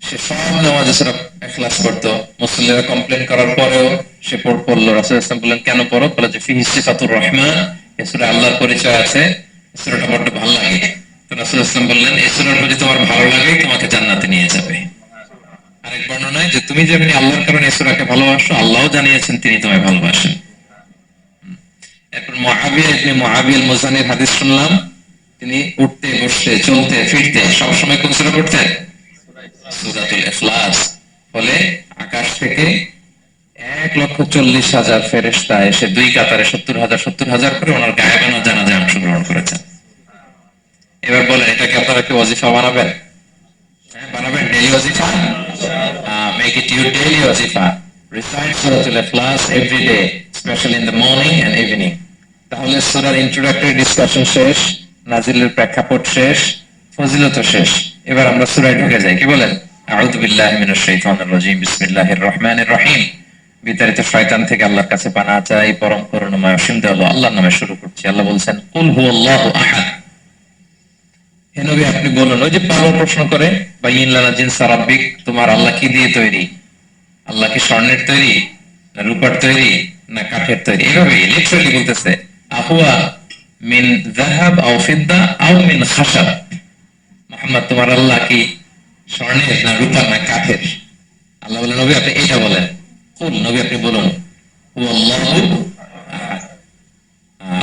সে সব নামাজে সূরা ইখলাস পড়তো। মুসল্লিরা কমপ্লেইন করার পরেও সে পড়লো। রাসূল সাল্লাল্লাহু আলাইহি ওয়াসাল্লাম বললেন, কেন পড়ো? বলে যে ফিহি সিফাতুর রহমান, এই সূরা আল্লাহর পরিচয় আছে, সূরাটা বড় ভালো লাগে। তো রাসূল সাল্লাল্লাহু আলাইহি ওয়াসাল্লাম বললেন, এই সূরা যদি তোমার ভালো লাগে তোমাকে জান্নাতে নিয়ে যাবে। আরেক বর্ণনায় যে তুমি যেমনি আল্লাহর কারণে এই সূরাকে ভালোবাসো, আল্লাহও জানিয়েছেন তিনি তোমায় ভালোবাসেন। এরপর মুআবিয়া ইবনে মুআবিয়া আল-মুযানির হাদিস শুনলাম, তিনি উঠতে বসতে চলতে ফিরতে সব সময় কোন সূরা পড়তেন? সূরাতুল ইখলাস। ফলে আকাশ থেকে 1,40,000 ফেরেশতা এসে দুই কাতারে 70,000 করে ওনার গায়েবানা জানাজায় অংশগ্রহণ করেছেন। এবার বলেন, এটাকে আপনারা কি ওয়াজিফা বানাবেন? হ্যাঁ, বানাবেন। ডেইলি ওয়াজিফা, make it your daily wazifa. Recite Suratul Ikhlas every day, especially in the morning and evening. তাহলে সূরার ইন্ট্রোডাক্টরি ডিসকাশন শেষ, নাজিলের প্রেক্ষাপট শেষ, ফজিলত শেষ। এবার আমরা সূরায় ঢুকে যাই। কি বলেন? আউযু বিল্লাহি মিনাশ শাইতানির রাজীম, বিসমিল্লাহির রহমানির রহিম। বিতাড়িত শয়তান থেকে আল্লাহর কাছে পানাহ চাই, পরম করুণাময় অসীম দয়ালু আল্লাহর নামে শুরু করছি। আল্লাহ বলছেন, কুল হুয়াল্লাহু আহাদ, হে হে নবী আপনি বলুন, ওই যে পারো প্রশ্ন করে বা ইনলানা জিনসা রাব্বিক, তোমার আল্লাহ কি দিয়ে তৈরি? আল্লাহ কি স্বর্ণের তৈরি, না রূপার তৈরি, না কাঠের তৈরি? এইভাবে লিটারালি বলতেছে আহুয়া মিন যাহাব আও ফিদ্দা আও মিন খাশাব। মুহাম্মদ তোমার আল্লাহ কি স্বর্ণের, না রূপার, না কাঠের? আল্লাহ বলেন নবী আপনি এটা বলেন। কুল নবী আপনি বলুন হুয়াল্লাহু আহাদ।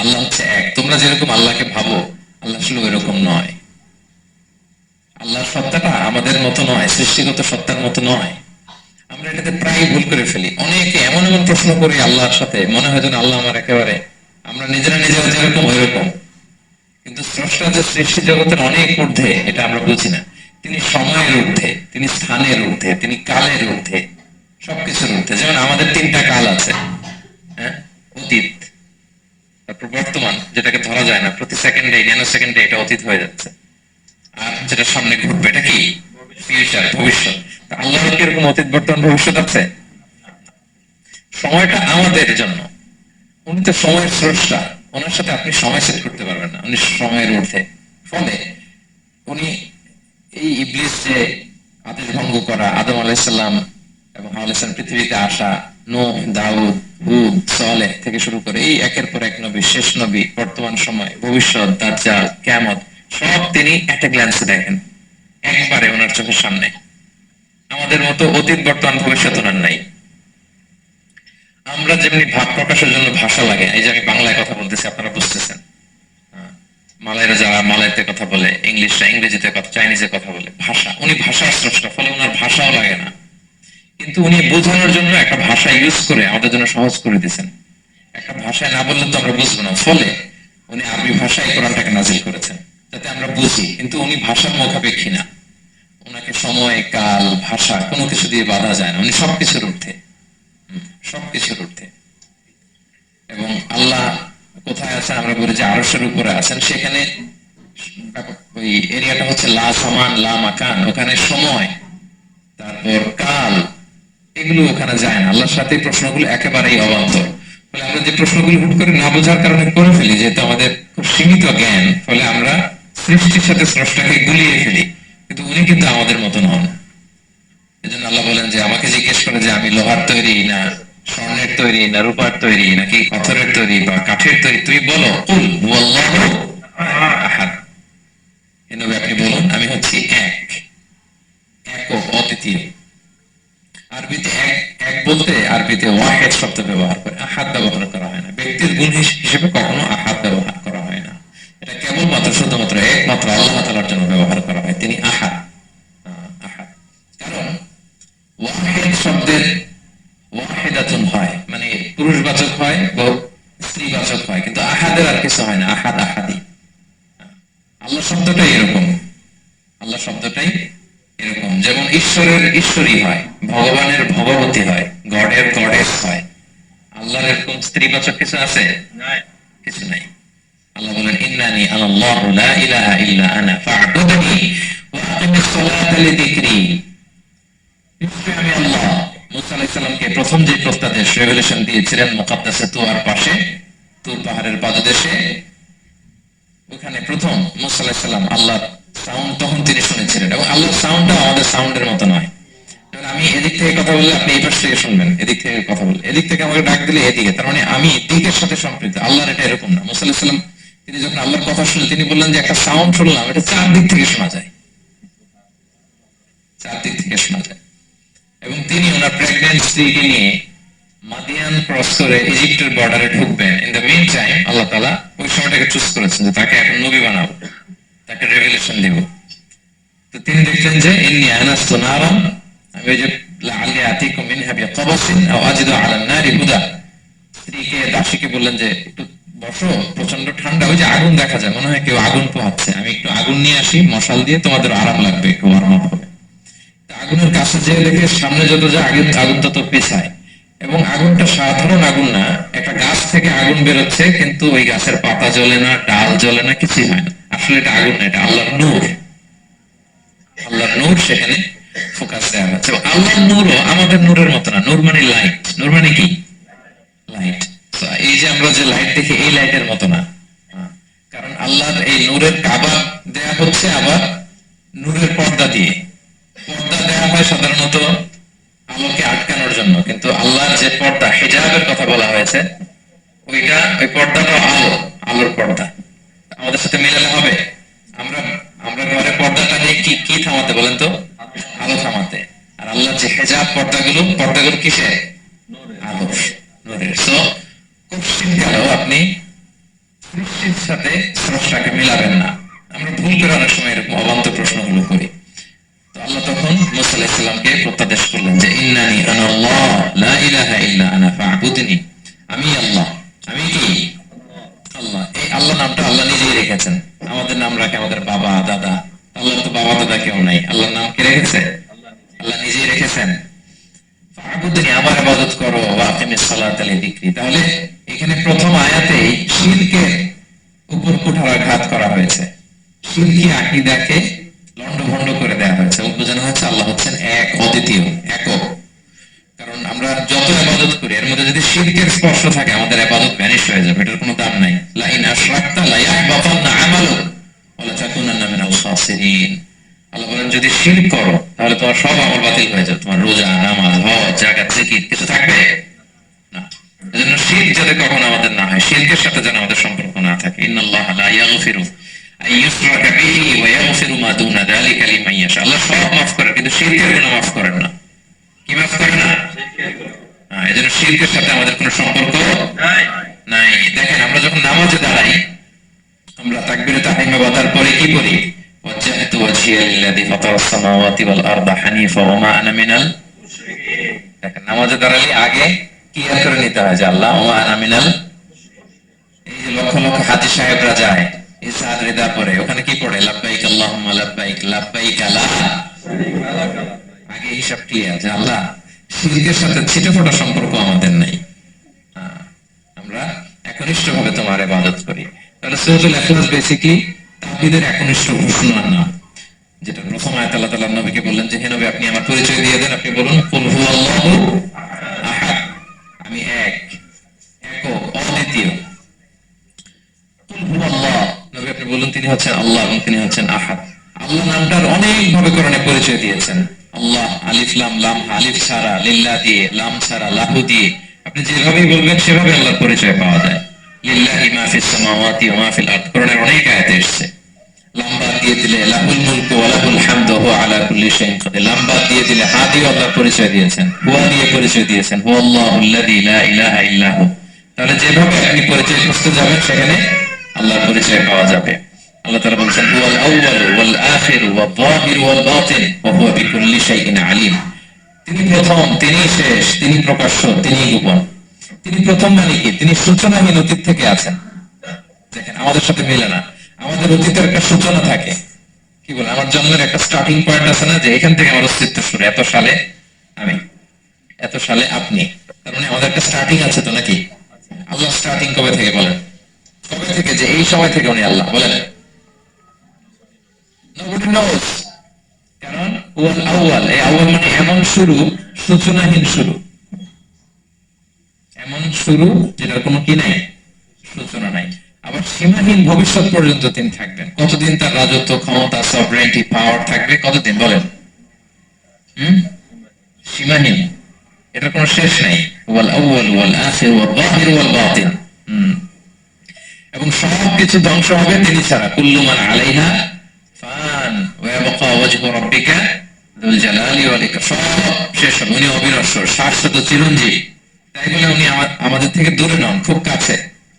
আল্লাহ হচ্ছে এক। তোমরা যেরকম আল্লাহকে ভাবো আল্লাহ আসলে এরকম নয়। আল্লাহর সত্তাটা আমাদের মতো নয়, সৃষ্টিগত সত্তার মতো নয়। আমরা এটাতে প্রায় ভুল করে ফেলি। অনেকে এমন এমন প্রশ্ন করি আল্লাহর সাথে, মনে হয় যেন আল্লাহ আমার একেবারে, আমরা নিজেরা নিজেরা যেরকম ওইরকম। কিন্তু স্রষ্টা যে সৃষ্টি জগতের অনেক ঊর্ধ্বে, এটা আমরা বুঝি না। তিনি সময়ের ঊর্ধ্বে, তিনি স্থানের ঊর্ধ্বে, তিনি কালের ঊর্ধ্বে, সবকিছুর ঊর্ধ্বে। যেমন আমাদের তিনটা কাল আছে, হ্যাঁ, অতীত, তারপর বর্তমান যেটাকে ধরা যায় না, প্রতি সেকেন্ডে ন্যানো সেকেন্ডে এটা অতীত হয়ে যাচ্ছে, আর যেটা সামনে ঘটবে এটা কি ফিউচার, ভবিষ্যৎ। আল্লাহর কি এরকম অতীত বর্তমান ভবিষ্যৎ আছে? সময়টা আমাদের জন্য, উনি তো সময়ের স্রষ্টা, ওনার সাথে আপনি সময় সেট করতে পারবেন না, উনি সময়ের ঊর্ধ্বে। ফলে উনি এই ইবলিস যে আদেশ ভঙ্গ করা, আদম আলাইসাল্লাম এবং হাওয়া আলাইহিস সালাম পৃথিবীতে আসা, নূহ, দাউদ, হুদ, সালেহ থেকে শুরু করে এই একের পর এক নবী, শেষ নবী, বর্তমান সময়, ভবিষ্যৎ, দাজ্জাল, কিয়ামত, সব তিনি এট এ গ্ল্যান্সে দেখেন, একবারে ওনার চোখের সামনে। আমাদের মতো অতীত বর্তমান ভবিষ্যৎ ওনার নাই। আমরা যেমনি ভাব প্রকাশের জন্য ভাষা লাগে, এই যে আমি বাংলায় কথা বলতেছি আপনারা বুঝতেছেন, মালায়রা যারা মালাইতে কথা বলে, ইংলিশরা ইংরেজিতে কথা, চাইনিজে কথা বলে, ভাষা, উনি ভাষার স্রষ্টা, ফলে ওনার ভাষাও লাগে না। কিন্তু উনি বোঝানোর জন্য একটা ভাষা ইউজ করে আমাদের জন্য সহজ করে দিয়েছেন। একটা ভাষায় না বললে তো আমরা বুঝবো না, ফলে উনি আরবি ভাষায় কোরআনটাকে নাজিল করেছেন যাতে আমরা বুঝি। কিন্তু উনি ভাষার মুখাপেক্ষী না, ওনাকে সময়, কাল, ভাষা কোনো কিছু দিয়ে বাধা যায় না, উনি সবকিছুর ঊর্ধ্বে, সবকিছুর ঊর্ধ্বে। এবং আল্লাহ কোথায় আছেন? আমরা বলি যে আরশের উপরে আছেন। সেখানে ওই এরিয়াটা হচ্ছে লা সামান লা মাকান, ওখানে সময়, তারপর কাল, এগুলো ওখানে যায় না। আল্লাহর সাথে প্রশ্নগুলো একেবারেই অবান্তর। ফলে আমরা যে প্রশ্নগুলো হুট করে না বোঝার কারণে করে ফেলি, যেহেতু আমাদের খুব সীমিত জ্ঞান, ফলে আমরা সৃষ্টির সাথে স্রষ্টাকে গুলিয়ে ফেলি। কিন্তু উনি কিন্তু আমাদের মতন হন। এজন্য আল্লাহ বলেন যে আমাকে জিজ্ঞেস করে যে আমি লোহার তৈরি, না স্বর্ণের তৈরি, না রূপার তৈরি, নাকি পাথরের তৈরি বা কাঠের তৈরি, তুই বলো কুল হুয়াল্লাহু আহাদ। হে নবী আপনি বলুন আমি হচ্ছি এক, একক, অদ্বিতীয়। আরবিতে এক, এক বলতে আরবিতে ওয়াহিদ শব্দ ব্যবহার করে, আহাদ ব্যবহার করা হয় না। ব্যক্তির গুণ হিসেবে কখনো আহাদ ব্যবহার করা হয় না। এটা কেবলমাত্র শুধুমাত্র একমাত্র আল্লাহ তাআলার জন্য ব্যবহার করা হয়, তিনি আহাদ। আহাদ কারণ ওয়াহিদ শব্দের ওয়াহিদাতুন হয়, মানে পুরুষবাচক হয়, স্ত্রীবাচক হয়, কিন্তু আহাদের আর কিছু হয় না, আহাদ আহাদি। আল্লাহ শব্দটাই এরকম, আল্লাহ শব্দটাই এরকম। যেমন ঈশ্বরের ঈশ্বরী হয়, ভগবানের ভগবতী হয়, গডের গডেস হয়। আল্লাহর এরকম স্ত্রীবাচক কিছু আছে? কিছু নাই। আল্লাহ বলেন ইন্নানি আনাল্লাহু লা ইলাহা ইল্লা আনা ফা'বুদনি ওয়া আকিমিস সালাতা লিযিকরি। আমি আল্লাহ। মুসা আলাইহিস সালামকে প্রথম যে প্রস্তাবের রেভেলেশন দিয়েছিলেন মুকাদ্দাসে তুয়ার পাশে, তুর পাহাড়ের পাদদেশে, ওখানে প্রথম মুসা আলাইহিস সালাম আল্লাহর সাউন্ড তখন তিনি শুনেছিলেন। এবং আল্লাহর সাউন্ডটা আমাদের সাউন্ডের মতো নয়। আমি এদিক থেকে কথা বললে আপনি এই পাশ থেকে শুনবেন, এদিক থেকে কথা বললে, এদিক থেকে আমাকে ডাক দিলে এদিকে, তার মানে আমি দিকের সাথে সম্পৃক্ত। আল্লাহর এটা এরকম না। মুসা আলাইহিস সালাম তিনি যখন আল্লাহর কথা শুনলেন, তিনি বললেন যে একটা সাউন্ড শুনলাম, এটা চারদিক থেকে শোনা যায়, চারদিক থেকে শোনা যায়। এবং তিনি ওনার প্রেগন্যান্ট স্ত্রীকে নিয়ে মাদিয়ান ক্রস করে ইজিপ্টের বর্ডারে ঢুকবেন। ইন দ্য মিন টাইম আল্লাহ তাআলা ওই সময়টাকে চুজ করেছেন যে তাকে এখন নবী বানাবো, তাকে রেভেলেশন দিব। তো তিনি দেখলেন যে ইন্নী আনাস্তু নারান, আমি ওই যে লাআল্লি আতিকুম মিনহা বিকাবাসিন আও আজিদু আলান নারি হুদা, স্ত্রীকে দাসীকে বললেন যে একটু বসো, প্রচন্ড ঠান্ডা, ওই যে আগুন দেখা যায়, মনে হয় কেউ আগুন পোহাচ্ছে, আমি একটু আগুন নিয়ে আসি, মশাল দিয়ে তোমাদের আরাম লাগবে, একটু ওয়ার্ম আপ হবে। আগুনের কাছে যে দেখে সামনে যত যায় আগুন তত পেছায়। এবং আগুনটা সাধারণ আগুন না, একটা গাছ থেকে আগুন বেরোচ্ছে, কিন্তু ওই গাছের পাতা জ্বলে না, ডাল জ্বলে না, কিছুই হয় না। আসলে এটা আগুন না, এটা আল্লাহর নূর। আল্লাহর নূর সেখানে ফোকাস দেওয়া হচ্ছে। আল্লাহর নূরও আমাদের নূরের মতো না। নূর মানে লাইট, নূর মানে কি লাইট। এই যে আমরা যে লাইট দেখি এই লাইটের মতো না, কারণ আল্লাহর এই নূরের কাবা দেয়া হচ্ছে আবার নূরের পর্দা দিয়ে। পর্দা দেওয়া হয় সাধারণত আলোকে আটকানোর জন্য, কিন্তু আল্লাহর যে পর্দা হিজাবের কথা বলা হয়েছে, ওই পর্দাটা আলো, আলোর পর্দা। আমাদের সাথে মিলালে হবে। আমরা আমরা ঘরে পর্দাটা নিয়ে কি কি থামাতে বলেন তো? আলো থামাতে। আর আল্লাহ যে হেজাব পর্দাগুলো কিসে? আলো, নূরের। সো কোশ্চিন কালেও আপনি সৃষ্টির সাথে স্রষ্টাকে মিলাবেন না। আমরা ভুল করে অনেক সময় এরকম অবান্তর প্রশ্নগুলো করি। তো আল্লাহ তখন মুসা আলাইহিস সালামকে প্রত্যাদেশ করলেন যে ইন্নানি আনা আল্লাহ লা ইলাহা ইল্লা আনা ফা'বুদনি, আমি আল্লাহ, আমি কি আল্লাহ। এই আল্লাহ নামটা আল্লাহ নিজেই রেখেছেন। আমাদের নাম রাখে আমাদের বাবা দাদা, আল্লাহর তো বাবা দাদা কেউ নাই। আল্লাহর নাম কে রেখেছে? আল্লাহ নিজেই রেখেছেন। ফা'বুদনি, আমার ইবাদত করো, ওয়া আকিমিস সালাতা লিযিকরি। তাহলে এখানে প্রথম আয়াতেই শিরকের উপর কুঠারাঘাত করা হয়েছে, শিরকি আকীদাকে লন্ডভন্ড করে দেওয়া হয়েছে এবং বোঝানো হচ্ছে আল্লাহ হচ্ছেন এক, অদ্বিতীয়, একক। কারণ আমরা যত ইবাদত করি এর মধ্যে যদি শিরকের স্পর্শ থাকে আমাদের ইবাদত ভ্যানিশ হয়ে যাবে, এটার কোনো দাম নাই। লা ইন আশরাকতা লা ইয়াহবাতান্না আমালুক ওয়া লা তাকুনান্না মিনাল খাসিরিন। আল্লাহ বলেন যদি শিরক করো তাহলে তোমার সব আমল বাতিল হয়ে যাবে, তোমার রোজা, নামাজ, হজ, যাকাত, জিকির কিছু থাকবে না। এজন্য শিরক যাতে কখনো আমাদের না হয়, শিরকের সাথে যেন আমাদের সম্পর্ক না থাকে। ইন্নাল্লাহা লা ইয়াগফিরু আন ইউশরাকা বিহি ওয়া ইয়াগফিরু মা দুনা যালিকা লিমান ইয়াশা। আল্লাহ সব মাফ করেন কিন্তু শিরকের গুনাহ মাফ করেন না। কি মাফ করেন না? এজন্য শিরকের সাথে আমাদের কোনো সম্পর্ক নাই। দেখেন আমরা যখন নামাজে দাঁড়াই, আমরা তাকবীরে তাহরিমা বাতার পরে কি করি? ওয়াজজাহতু ওয়াজহিয়া লিল্লাযী ফাতারাস সামাওয়াতি ওয়াল আরদা হানিফা ওয়া মা আনা মিনাল মুশরিকিন। দেখেন নামাজে দাঁড়ালে আগে ক্লিয়ার করে নিতে হয় যে আল্লাহ ওয়া মা আনা মিনাল। এই যে লক্ষ লক্ষ হাজী সাহেবরা যায় এই সাদ রিদা পরে, ওখানে কি পড়ে? লাব্বাইক আল্লাহুম্মা লাব্বাইক লাব্বাইক লা শারীকা লাক। আগে হিসাব ক্লিয়ার যে আল্লাহ শিরকের সাথে ছিটেফোঁটা সম্পর্ক আমাদের নাই, আমরা একনিষ্ঠভাবে তোমার ইবাদত করি। তাহলে সূরাতুল ইখলাস বেসিক্যালি তাওহীদের একনিষ্ঠ ঘোষণার নাম, যেটা প্রথম আয়াত আল্লাহ তাআলা নবীকে বললেন যে হে নবী আপনি আমার পরিচয় দিয়ে দেন, আপনি বলুন কুল হুয়াল্লাহু আহাদ, আমি এক, একক, অদ্বিতীয়। কুল হুয়াল্লাহ, নবী আপনি বলুন তিনি হচ্ছেন আল্লাহ এবং তিনি হচ্ছেন আহাদ। আল্লাহ নামটার অনেক ভাবে কোরআনে পরিচয় দিয়েছেন। আল্লাহ আলিফ লাম লাম, আলিফ ছাড়া, লিল্লাহ দিয়ে, লাম ছাড়া, লাহু দিয়ে, আপনি যেভাবেই বলবেন সেভাবে আল্লাহর পরিচয় পাওয়া যায়। লিল্লাহি মা ফিস সামাওয়াতি ওয়া মা ফিল আরদ, কোরআনের অনেক আয়াতে এসেছে। লাম বাদ দিয়ে দিলে লাহুল মুলকু ওয়া লাহুল হামদু ওয়া হুয়া আলা কুল্লি শাইইন কাদির। লাম বাদ দিয়ে দিলে হা দিয়ে আল্লাহর পরিচয় দিয়েছেন, হুয়া দিয়ে পরিচয় দিয়েছেন, হুয়াল্লাহুল্লাযী লা ইলাহা ইল্লা হু। তাহলে যেভাবে আপনি পরিচয় খুঁজতে যাবেন সেখানে আল্লাহর পরিচয় পাওয়া যাবে। আল্লাহ তাআলা বলেন হুয়াল আউয়ালু ওয়াল আখিরু ওয়াল যাহিরু ওয়াল বাতিন ওয়া হুয়া বিকুল্লি শাইইন আলিম। তিনি প্রথম, তিনি শেষ, তিনি প্রকাশ্য, তিনি গোপন। তিনি প্রথম মানে কি? তিনি সূচনাহীন অতীত থেকে আছেন। দেখেন আমাদের সাথে মিলে না, আমাদের অতীতের একটা সূচনা থাকে। কি বলে আমার জন্মের একটা স্টার্টিং পয়েন্ট আছে না, যে এখান থেকে আমার অস্তিত্ব শুরু, এত সালে আমি, এত সালে আপনি। তার মানে আমাদের একটা স্টার্টিং আছে তো নাকি? আল্লাহ স্টার্টিং কবে থেকে বলেন? কবে থেকে? যে এই সময় থেকে উনি আল্লাহ বলেন? Nobody knows. কারণ ওয়াল আউয়াল, এই আউয়াল মানে এমন শুরু, সূচনাহীন শুরু, এমন শুরু যেটার কোনো কি নাই, সূচনা নাই। আবার সীমাহীন ভবিষ্যৎ পর্যন্ত তিনি থাকবেন। কতদিন তার রাজত্ব, ক্ষমতা, সভরেন্টি, পাওয়ার থাকবে? কতদিন বলেন? সীমাহীন, এটার কোনো শেষ নাই। ওয়াল আউয়াল ওয়াল আখির ওয়াল যাহির ওয়াল বাতিন। এবং সবকিছু ধ্বংস হবে তিনি ছাড়া। কুল্লু মান আলাইহা ফান ওয়া ইয়াবকা ওয়াজহু রাব্বিকা যুল জালালি ওয়াল ইকরাম। সব শেষ হবে, উনি অবিনশ্বর, শাশ্বত, চিরঞ্জীব। তাই বলে উনি আমাদের থেকে দূরে নন, খুব কাছে।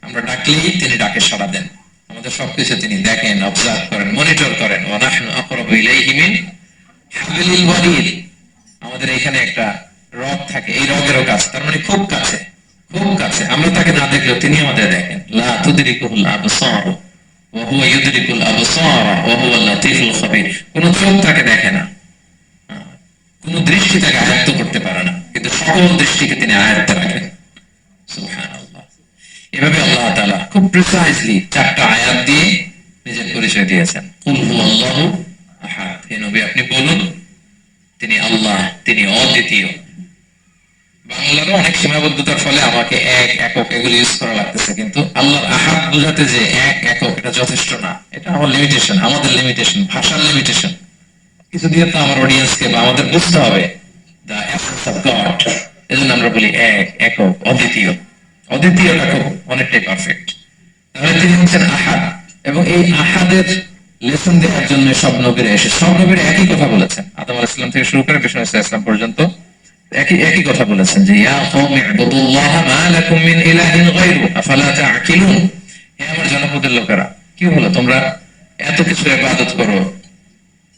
আমরা ডাকলেই তিনি ডাকে সাড়া দেন। আমাদের সবকিছু তিনি দেখেন, অবজার্ভ করেন, মনিটর করেন। ওয়া নাহনু আকরাবু ইলাইহি মিন হাবলিল ওয়ারিদ। আমাদের এখানে একটা রগ থাকে, এই রগেরও কাছে, তার মানে খুব কাছে, খুব কাছে। আমরা তাকে না দেখলেও তিনি আমাদের দেখেন। লা তুদরিকুল আবসার ওয়া হুয়া ইউদরিকুল আবসার ওয়া হুয়াল লাতীফুল খাবীর। কোন চোখ তাকে দেখে না, কোন দৃষ্টি তাকে আয়ত্ত করতে পারে না, কিন্তু সকল দৃষ্টিকে তিনি আয়ত্তে রাখেন। সুবহানাল্লাহ। এভাবে আল্লাহ তাআলা খুব প্রিসাইজলি চারটা আয়াত দিয়ে নিজের পরিচয় দিয়েছেন। কুল হুয়াল্লাহু আহাদ, হে নবী আপনি বলুন তিনি আল্লাহ, তিনি অদ্বিতীয়। বাংলারও অনেক সীমাবদ্ধতার ফলে আমাকে এক একক এগুলো ইউজ করা লাগতেছে, কিন্তু আল্লাহর আহাদ বোঝাতে যে এক একক এটা যথেষ্ট না। এটা আমার লিমিটেশন, আমাদের লিমিটেশন, ভাষার লিমিটেশন। কিছু দিয়ে তো আমার অডিয়েন্সকে বা আমাদের বুঝতে হবে দ্য এসেন্স অফ গড। এজন্য আমরা বলি এক একক অদ্বিতীয়। অদ্বিতীয়টা খুব অনেকটাই পারফেক্ট। তাহলে তিনি হচ্ছেন আহাদ, এবং এই আহাদের লেসন দেওয়ার জন্য সব নবীরা এসে সব নবীরা একই কথা বলেছেন। আদম আলাইহিস সালাম থেকে শুরু করে বিষ্ণু আলাইহিস সালাম পর্যন্ত একই একই কথা বলেছেন যে ইয়া কওমি ইবুদুল্লাহ মা লাকুম মিন ইলাহিন গায়রু আফালা তা'কিলুন। হে আমার জনপদের লোকেরা, কি হলো তোমরা এত কিছু ইবাদত করো,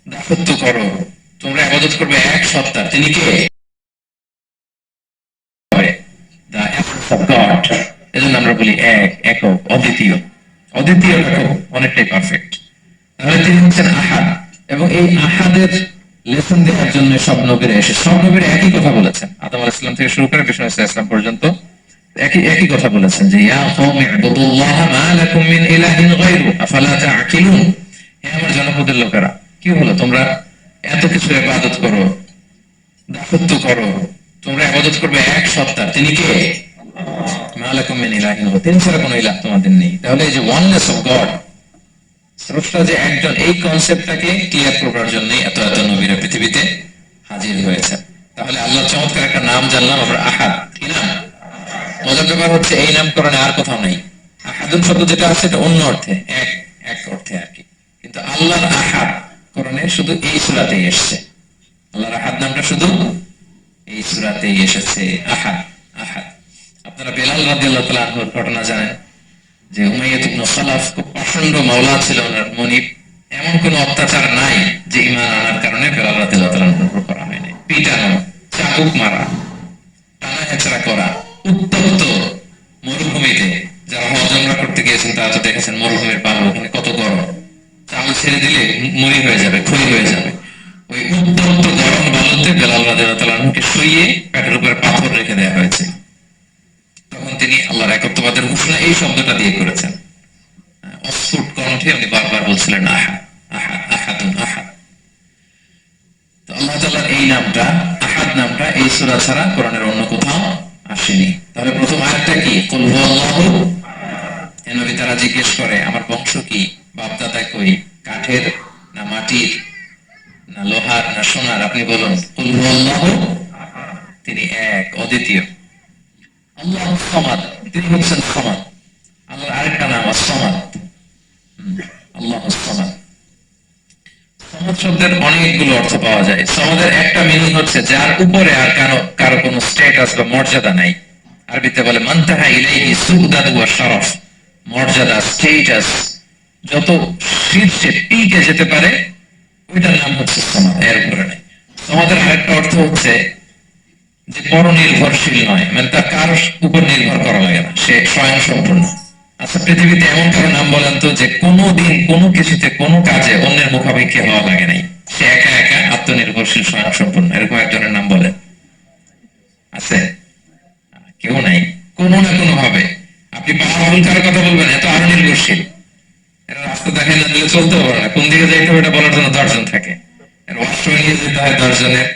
দাসত্ব করো, তোমরা ইবাদত করবে এক সত্তা, তিনি কে? The essence of God. এজন্য আমরা বলি এক একক অদ্বিতীয়। অদ্বিতীয়টা খুব অনেকটাই পারফেক্ট। তাহলে তিনি হচ্ছেন আহাদ, এবং এই আহাদের লেসন দেওয়ার জন্য সব নবীরা এসে সব নবীরা একই কথা বলেছেন। আদম আলাইহিস সালাম থেকে শুরু করে বিষ্ণু আলাইহিস সালাম পর্যন্ত একই একই কথা বলেছেন যে ইয়া কওমি ইবুদুল্লাহ মা লাকুম মিন ইলাহিন গায়রু আফালা তা'কিলুন। হে আমার জনপদের লোকেরা, কি হলো তোমরা এত কিছু ইবাদত করো, দাসত্ব করো, তোমরা ইবাদত করবে এক সত্তা, তিনি কে? মা লাকুম মিন ইলাহিন গায়রু, তিনি ছাড়া কোনো ইলাহ তোমাদের নেই। তাহলে এই যে ওয়াননেস অফ গড, স্রষ্টা যে একজন, এই কনসেপ্টটাকে ক্লিয়ার করার জন্য এত এত নবীরা পৃথিবীতে হাজির হয়েছে। তাহলে আল্লাহ চমৎকার একটা নাম জানলাম আমরা, আহাদ। কি নাম? মজার ব্যাপার হচ্ছে এই নামকরণে আর কোথাও নেই। আহাদুন শব্দ যেটা আছে এটা অন্য অর্থে, এক এক অর্থে আর কি, কিন্তু আল্লাহর আহাদ করণে শুধু এই সূরাতেই এসেছে। আল্লাহর আহাদ নামটা শুধু এই সূরাতেই এসেছে, আহাদ আহাদ। আপনারা বেলাল রাদিয়াল্লাহু তাআলা আনহুর ঘটনা জানেন যে উমাইয়া ইবনে খালাফ খুব প্রচন্ড মাওলা ছিল, ওনার মনিব। এমন কোন অত্যাচার নাই যে ঈমান আনার কারণে বেলাল রাদিয়াল্লাহু তাআলার উপর করা হয়নি। পিটানো, চাবুক মারা, টানা হেঁচড়া করা, উত্তপ্ত মরুভূমিতে, যারা হজ উমরা করতে গিয়েছেন তারা তো দেখেছেন মরুভূমির পানি, ওখানে কত গরম, চাল ছেড়ে দিলে মরি হয়ে যাবে, ক্ষয় হয়ে যাবে। ওই উত্তপ্ত গরম বালুতে বেলাল রাদিয়াল্লাহু তাআলা আনহুকে শুইয়ে পেটের উপরে পাথর রেখে দেওয়া হয়েছে। তখন তিনি আল্লাহর একত্ববাদের ঘোষণা এই শব্দটা দিয়ে করেছেন। অস্ফুট কণ্ঠে উনি বারবার বলছিলেন আহাদ আহাদ আহাদুন আহাদ। তো আল্লাহ তাআলার এই নামটা, আহাদ নামটা, এই সূরা ছাড়া কোরআনের অন্য কোথাও আসেনি। তাহলে প্রথম আয়াতটা কি? কুল হুয়াল্লাহু। এ নবী তারা জিজ্ঞেস করে আমার বংশ কি, বাপ দাদা কই, কাঠের না মাটির না লোহার না সোনার, আপনি বলুন। কুল হুয়াল্লাহু, তিনি এক অদ্বিতীয়। আল্লাহুস সামাদ, তিনি হচ্ছেন সামাদ। আল্লাহর আরেকটা নাম আস-সামাদ, আল্লাহুস সামাদ। সামাদ শব্দের অনেকগুলো অর্থ পাওয়া যায়। সামাদের একটা মিনিং হচ্ছে যার উপরে আর কারো কোনো স্ট্যাটাস বা মর্যাদা নাই। আরবিতে বলে মানতাহা ইলাইহি সুদাদ ওয়া শারাফ, মর্যাদা, স্ট্যাটাস যত শীর্ষে পিকে যেতে পারে ওইটার নাম হচ্ছে সামাদ, এর উপরে নাই। সামাদের আরেকটা অর্থ হচ্ছে যে পরনির্ভরশীল নয়, মানে তার কারো উপর নির্ভর করা লাগে না, সে স্বয়ং সম্পূর্ণ। আচ্ছা, পৃথিবীতে এমন কারো নাম বলেন তো যে কোনোদিন কোনো কিছুতে কোনো কাজে অন্যের মুখাপেক্ষী হওয়া লাগে নাই, সে একা একা আত্মনির্ভরশীল স্বয়ং সম্পূর্ণ, এরকম একজনের নাম বলেন? আছে? কেউ নাই। কোনো না কোনো ভাবে আপনি পাওয়ারফুল কারো কথা বলবেন, এত আরো নির্ভরশীল, এরা রাস্তা দেখে না দিলে চলতেও পারে না, কোন দিকে যাইতে হবে এটা বলার জন্য 10 জন থাকে, এর ওয়াশরুমে নিয়ে যেতে হয় 10 জনের,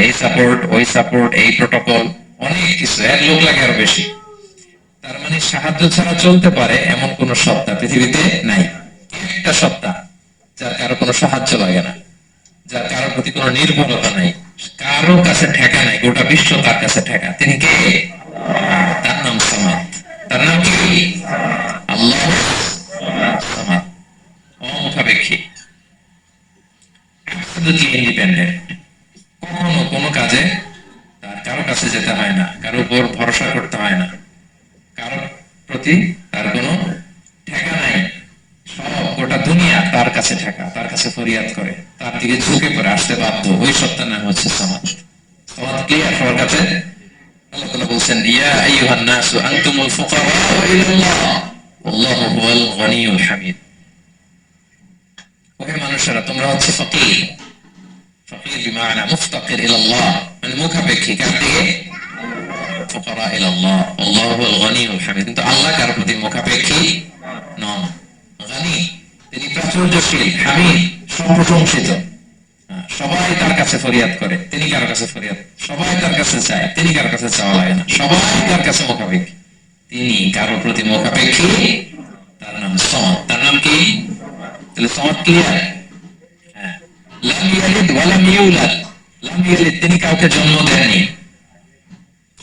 এই সাপোর্ট ওই সাপোর্ট, এই প্রোটোকল, অনেক কিছু, এর লোক লাগে আরো বেশি। তার মানে সাহায্য ছাড়া চলতে পারে এমন কোন সত্তা পৃথিবীতে নাই। একটা সত্তা যার কারো কোনো সাহায্য লাগে না, যার কারোর প্রতি কোনো নির্ভরতা নাই, কারো কাছে ঠেকা নাই, গোটা বিশ্ব তার কাছে ঠেকা, তিনি কে? তার নাম সামাদ। তার নাম কি? আল্লাহ সামাদ, অমুখাপেক্ষী, অ্যাবসলিউটলি ইন্ডিপেন্ডেন্ট। কখনো কোনো কাজে তার কারো কাছে যেতে হয় না, কারো উপর ভরসা করতে হয় না, কারো প্রতি তার কোনো ঠেকা নাই। সব গোটা দুনিয়া তার কাছে ঠেকা, তার কাছে ফরিয়াদ করে, তার দিকে ঝুঁকে পড়ে আসতে বাধ্য। ওই সত্তার নাম হচ্ছে সামাদ। সামাদ ক্লিয়ার সবার কাছে? আল্লাহ তাআলা বলছেন ইয়া আইয়ুহান নাসু আনতুমুল ফুকারাউ ইলাল্লাহ ওয়াল্লাহু হুয়াল গনিয়ুল হামিদ। ওহে মানুষেরা, তোমরা হচ্ছে ফকির। ফকির বিমানা মুফতাকির ইলাল্লাহ, মানে মুখাপেক্ষী কার দিকে? ফুকারা ইলাল্লাহ আল্লাহু হুয়াল গনিয়ুল হামিদ। কিন্তু আল্লাহ কার প্রতি মুখাপেক্ষী নন। গনি, তিনি প্রাচুর্যশীল, হামিদ, সুপ্রশংসিত। সবাই তার কাছে ফরিয়াদ করে, তিনি কারো কাছে ফরিয়াদ, সবাই তার কাছে চায়, তিনি কারো কাছে চাওয়া লাগে না, সবাই তার কাছে মুখাপেক্ষী, তিনি কারো প্রতি মুখাপেক্ষী, তার নাম সমাদ। তার নাম কি? তাহলে সমাদ ক্লিয়ার। হ্যাঁ, লাম ইয়ালিদ ওয়া লাম ইউলাদ। লাম ইয়ালিদ, তিনি কাউকে জন্ম দেননি,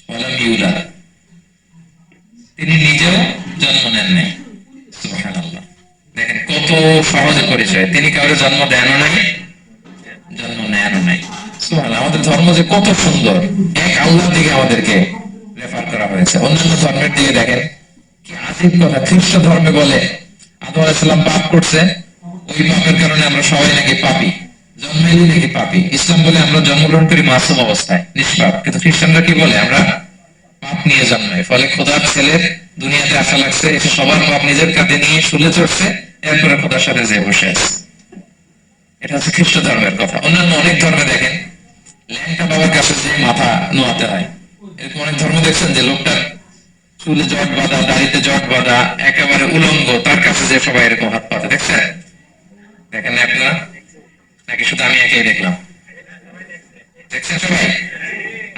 ওয়া লাম ইউলাদ, তিনি নিজেও জন্ম নেন নাই। সুবহানাল্লাহ, দেখেন কত সহজে পরিচয়, তিনি কাউকে জন্ম দেনও নাই, জন্ম নেনও নাই। সুবহানাল্লাহ, আমাদের ধর্ম যে কত সুন্দর, এক আল্লাহর দিকে আমাদেরকে রেফার করা হয়েছে। অন্যান্য ধর্মের দিকে দেখেন কি আজীব কথা, খ্রিস্ট ধর্মে বলে আদম আলাইহিস সালাম পাপ করছে, ওই পাপের কারণে আমরা সবাই নাকি পাপী, জন্মেই নাকি পাপী। ইসলাম বলে আমরা জন্মগ্রহণ করি মাসুম অবস্থায়, নিষ্পাপ। কিন্তু খ্রিস্টানরা কি বলে? আমরা পাপ নিয়ে জন্মাই, ফলে খোদার ছেলের দুনিয়াতে আসা লাগছে, এসে সবার পাপ নিজের কাঁধে নিয়ে শুলে চড়ছে, এরপরে খোদার সাথে যে বসে আছে। এটা হচ্ছে খ্রিস্ট ধর্মের কথা। অন্যান্য অনেক ধর্মে দেখেন ল্যাংটা বাবার কাছে যে মাথা নোয়াতে হয়, এরকম অনেক ধর্ম দেখছেন যে লোকটা চুলে জট বাঁধা, দাড়িতে জট বাঁধা, একেবারে উলঙ্গ, তার কাছে যে সবাই এরকম হাত পাতে, দেখছেন? দেখেন না আপনারা? নাকি শুধু আমি একাই দেখলাম? দেখছেন সবাই?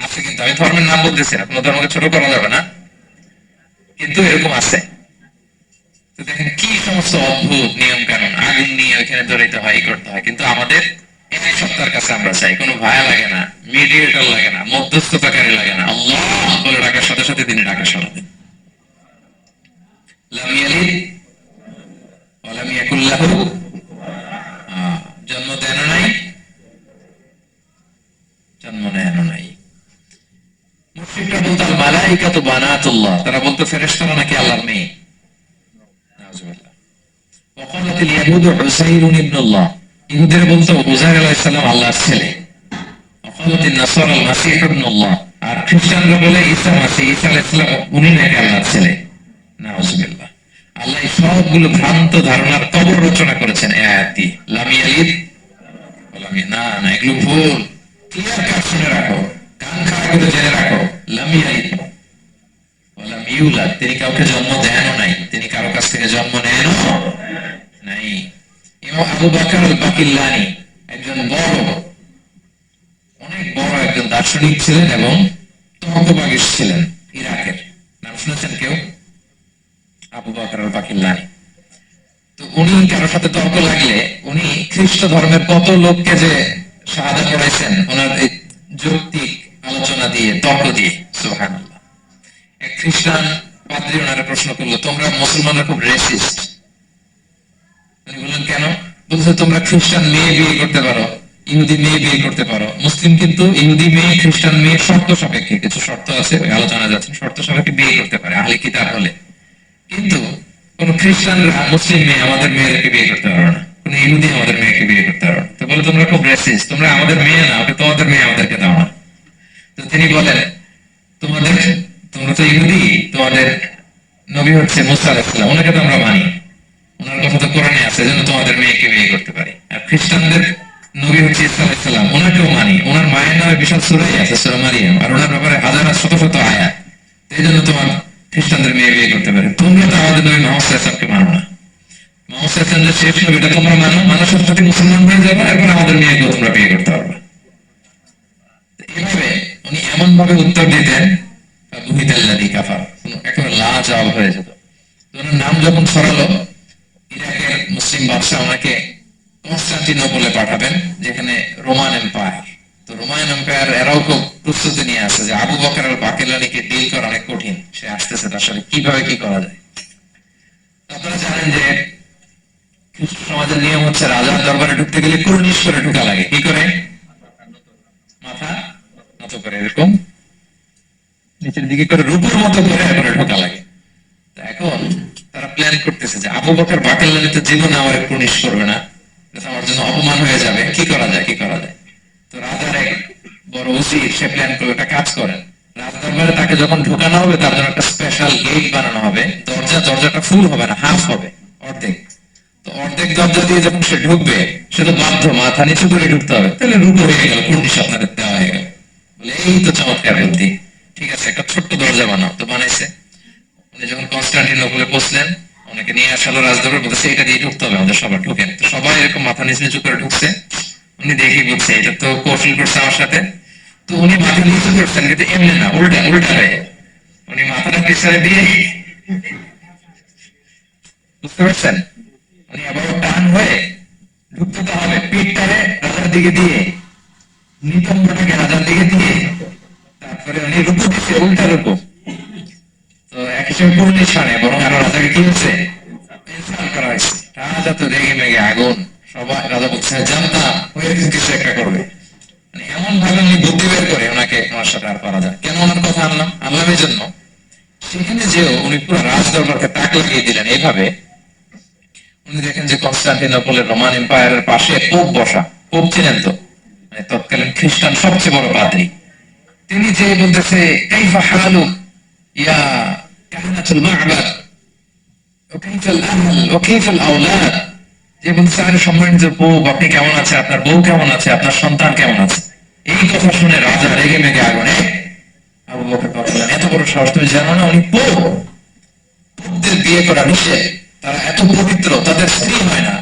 আছে, কিন্তু আমি ধর্মের নাম বলতেছি না, কোনো ধর্মকে ছোট করা যাবে না, কিন্তু এরকম আছে। তো দেখেন কি সমস্ত অদ্ভুত নিয়ম কানুন, আগুন নিয়ে ওইখানে দৌড়াইতে হয়, করতে হয়, কিন্তু আমাদের এক সত্তার কাছে আমরা চাই, কোনো ভায়া লাগে না, মিডিয়েটর লাগে না, মধ্যস্থতাকারী লাগে না, আল্লাহ বলে ডাকার সাথে সাথে তিনি ডাকা সরাতেন। লাম ইয়ালিদ ওয়া লাম ইয়াকুল লাহু, জন্ম দেন নাই, জন্ম নেন নাই। মুশরিকরা বলতো আল মালাইকাতু বানাতুল্লাহ, তারা বলতো ফেরেশতারা নাকি আল্লাহর মেয়ে। নাউজুবিল্লাহ। ওয়া ক্বালাতিল ইয়াহুদু উযাইরুন ইবনুল্লাহ, ইহুদিরা বলতো উযাইর আলাইহিস সালাম আল্লাহর ছেলে। ওয়া ক্বালাতিন নাসারা আল মাসীহ ইবনুল্লাহ, আর খ্রিস্টানরা বলে ঈসা মাসীহ, ঈসা আলাইহিস সালাম উনি নাকি আল্লাহর ছেলে। নাউজুবিল্লাহ। আল্লাহ এই সবগুলো ভ্রান্ত ধারণার কবর রচনা করেছেন এই আয়াত দিয়ে। লাম ইয়ালিদ ওয়া লাম না না, এগুলো ভুল। ক্লিয়ার কাট শুনে রাখো, কান খাড়া করে জেনে রাখো, লাম ইয়ালিদ ওয়া লাম ইউলাদ, তিনি কাউকে জন্ম দেনও নাই, তিনি কারো কাছ থেকে জন্ম নেনও নাই। ইমাম আবু বকর আল বাকিল্লানি একজন বড়, অনেক বড় একজন দার্শনিক ছিলেন এবং তর্কবাগীশ ছিলেন, ইরাকের। নাম শুনেছেন কেউ? আবু বকর আল বাকিল্লানি। তো উনি কারোর সাথে তর্ক লাগলে উনি খ্রিস্ট ধর্মের কত লোককে যে শাহাদা করাইছেন ওনার এই যৌক্তিক আলোচনা দিয়ে, তর্ক দিয়ে। সুবহানাল্লাহ। এক খ্রিস্টান পাদ্রী ওনারা প্রশ্ন করলো, তোমরা মুসলমানরা খুব রেসিস্ট। উনি বললেন কেন? বলছে তোমরা খ্রিস্টান মেয়ে বিয়ে করতে পারো, ইহুদি মেয়ে বিয়ে করতে পারো, মুসলিম কিন্তু ইহুদি মেয়ে খ্রিস্টান মেয়ে শর্ত সাপেক্ষে, কিছু শর্ত আছে ওই আলোচনা যাচ্ছে, শর্ত সাপেক্ষে বিয়ে করতে পারে আহলে কিতাব হলে, কিন্তু কোন খ্রিস্টানরা মুসলিম মেয়ে আমাদের মেয়েদেরকে বিয়ে করতে পারো না, কোন ইহুদি আমাদের মেয়েকে বিয়ে করতে পারো না। তো বলে তোমরা খুব রেসিস্ট, তোমরা আমাদের মেয়ে না, ওকে তোমাদের মেয়ে আমাদেরকে দাও না। তো তিনি বলেন তোমরা তো ইহুদি, তোমাদের নবী হচ্ছে মুসা আলাইহিস সালাম, ওনাকে তো আমরা মানি, ওনার কথা তো কোরআনে আছে, যেন তোমাদের মেয়েকে বিয়ে করতে পারি। আর খ্রিস্টানদের নবী হচ্ছে ঈসা আলাইহিস সালাম, ওনাকেও মানি, ওনার মায়ের নামে বিশাল সূরাই আছে, সূরা মারিয়াম, আর ওনার ব্যাপারে হাজার শত শত আয়াত, এই জন্য তোমার খ্রিস্টানদের মেয়ে বিয়ে করতে পারে। তোমরা তো আমাদের নবী মুহাম্মদ সাল্লাল্লাহু আলাইহি ওয়াসাল্লামকে মানো না, মুহাম্মদ সাল্লাল্লাহু আলাইহি ওয়াসাল্লাম শেষ নবীটা তোমরা মানো, মানুষের সাথে মুসলমান হয়ে যাবে, এরপর আমাদের মেয়েকেও তোমরা বিয়ে করতে পারবে। এইভাবে উনি এমন ভাবে উত্তর দিতেন, বুহিদাল্লাযী কাফার, একেবারে লাজবাব হয়ে যেত। ওনার নাম যখন ছড়ালো, ইরাকের মুসলিম বাদশাহ ওনাকে কনস্টান্টিনোপলে পাঠাবেন, যেখানে রোমান এম্পায়ার। তো রোমান এম্পায়ার এরাও খুব প্রস্তুতি নিয়ে আসে যে আবু বকর আল বাকিল্লানিকে ডিল করা অনেক কঠিন, সে আসতেছে, তার সাথে কিভাবে কি করা যায়। আপনারা জানেন যে খ্রিস্ট সমাজের নিয়ম হচ্ছে রাজার দরবারে ঢুকতে গেলে কুর্নিশ করে ঢুকা লাগে। কি করে? মাথা নত করে, এরকম নিচের দিকে করে রূপের মতো করে এরপরে ঢোকা লাগে। এখন তারা প্ল্যান করতেছে যে আবু বকর বাকিল্লানি তো জীবনে আমার কুর্নিশ করবে না, আমার জন্য অপমান হয়ে যাবে, কি করা যায়, কি করা যায়। তো রাজার এক বড় উজির সে প্ল্যান করে একটা কাজ করেন, রাজদরবারে তাকে যখন ঢোকানো হবে তার জন্য একটা স্পেশাল গেট বানানো হবে, দরজাটা ফুল হবে না, হাফ হবে, অর্ধেক। তো অর্ধেক দরজা দিয়ে যখন সে ঢুকবে, সে তো বাধ্য মাথা নিচু করে ঢুকতে হবে, তাহলে রূপ হয়ে গেল, কুর্নিশ আপনাদের দেওয়া হয়ে গেল। বলে এই তো চমৎকার বুদ্ধি, ঠিক আছে একটা ছোট্ট দরজা বানাও। তো বানাইছে। উনি যখন কনস্টান্টিনোপলে পৌঁছলেন, ওনাকে নিয়ে আসালো রাজদরবার, বলতেছে এটা দিয়ে ঢুকতে হবে আমাদের, সবার ঢুকেন। তো সবাই এরকম মাথা নিচু নিচু করে ঢুকছে। উনি দেখে বুঝছে এটা তো কৌশল করছে আমার সাথে। তো উনি মাথা নিচু করছেন, কিন্তু এমনি না, উল্টা উল্টা হয়ে উনি মাথাটা পিছনে দিয়ে, বুঝতে পারছেন, উনি আবার টান হয়ে ঢুকতে তো হবে, পিঠটারে রাজার দিকে দিয়ে, নিতম্বটাকে রাজার দিকে দিয়ে, তারপরে উনি রুকু দিচ্ছে, উল্টা রুকু। তো এক হিসেবে পূর্ণ ছাড়ে, বরং আরো রাজাকে কি হচ্ছে, ইনসাল্ট করা হয়েছে। রাজা তো রেগে মেগে আগুন, সবাই রাজা বলছে জানতাম হয়ে কিছু একটা করবে। মানে এমন ভাবে উনি বুদ্ধি বের করে ওনাকে, ওনার সাথে আর করা যায় কেন, ওনার কথা আনলাম আনলাম এই জন্য, সেখানে যেও উনি পুরো রাজ দরবারকে তাক লাগিয়ে দিলেন এইভাবে। উনি দেখেন যে কনস্টান্টিনোপলের রোমান এম্পায়ারের পাশে পোপ বসা, পোপ ছিলেন তো, মানে তৎকালীন খ্রিস্টান সবচেয়ে বড় পাদ্রী। তিনি যে বলতেছে কাইফা হালু ইয়া কাহনাতুল মা'বাদ ওয়া কাইফাল আহল ওয়া কাইফাল আওলাদ, যে বলছে আরে সম্মানিত পোপ আপনি কেমন আছে, আপনার বউ কেমন আছে, আপনার সন্তান কেমন আছে। এই কথা শুনে রাজা রেগে মেগে আগুনে। আবু বকর বললেন এত বড় সাহস, তুমি জানো না উনি পোপ, পোপদের বিয়ে করা নিষেধ, তারা এত পবিত্র, তাদের স্ত্রী হয় না,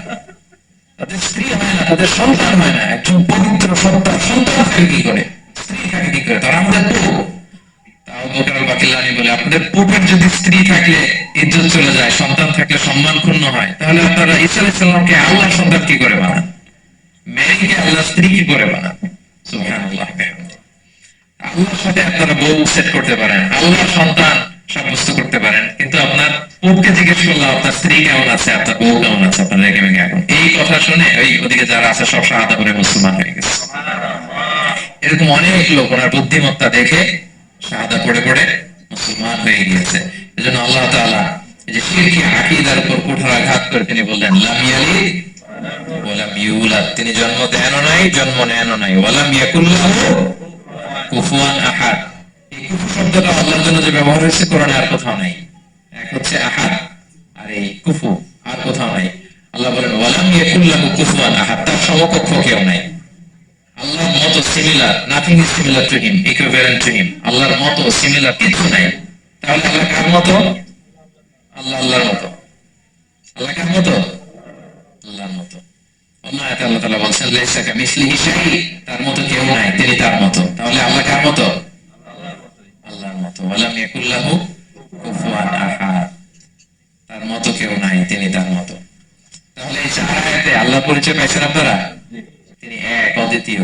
তাদের স্ত্রী হয় না, তাদের সন্তান হয় না। একজন পবিত্র সন্তান সন্তান থাকে কি করে, স্ত্রী থাকে কি করে, তারা আমাদের পোপ। তাও বোকাল বাকিলানি বলে আপনাদের পোপের যদি স্ত্রী থাকলে ইজ্জত চলে যায়, সন্তান থাকলে সম্মান ক্ষুণ্ণ হয়, তাহলে আপনারা ঈসা আলাইহিস সালামকে আল্লাহর সন্তান কি করে বানান, মেরিকে আল্লাহর স্ত্রী কি করে বানান। সুবহানাল্লাহ, আল্লাহর সাথে আপনারা বউ সেট করতে পারেন, আল্লাহর সন্তান সাব্যস্ত করতে পারেন, কিন্তু আপনার পোপকে জিজ্ঞেস করলাম আপনার স্ত্রী কেমন আছে, আপনার বউ কেমন আছে, আপনার রেগে মেগে এখন। এই কথা শুনে ওই ওদিকে যারা আছে সব শাহাদা করে মুসলমান হয়ে গেছে। এরকম অনেক লোক ওনার বুদ্ধিমত্তা দেখে শাহাদা পড়ে পড়ে মুসলমান হয়ে গিয়েছে। এজন্য আল্লাহ তাআলা এই যে শিরকি আকীদার উপর কুঠারাঘাত করে তিনি বললেন লাম ইয়ালিদ ওয়া লাম ইউলাদ, তিনি জন্ম দেনও নাই জন্ম নেনও নাই, ওয়া লাম ইয়াকুল লাহু কুফুয়ান আহাদ। এই কুফু শব্দটা আল্লাহর জন্য যে ব্যবহার হয়েছে কোরআনে আর কোথাও নাই। এক হচ্ছে আহাদ আর এই কুফু আর কোথাও নাই। আল্লাহ বলেন ওয়া লাম ইয়াকুল লাহু কুফুয়ান আহাদ, তার সমকক্ষ কেউ নাই। আল্লাহর মতো similar, nothing is similar to him, equivalent to him. আল্লাহর মতো সিমিলার কিছু নাই। তাহলে আল্লাহ কার মতো? আল্লাহ আল্লাহর মতো। আল্লাহ কার মতো? আল্লাহর মতো। অন্য আয়াতে আল্লাহ তাআলা বলছেন লাইসা কামিসলিহি শাই, তার মতো কেউ নাই, তিনি তার মতো। তাহলে আল্লাহ কার মতো? আল্লাহর মতো। ওয়ালাম ইয়াকুল লাহু কুফুয়ান আহাদ, তার মতো কেউ নাই, তিনি তার মতো। তাহলে এই চার আয়াতে আল্লাহ পরিচয় পাইছেন আপনারা? তিনি এক, অদ্বিতীয়,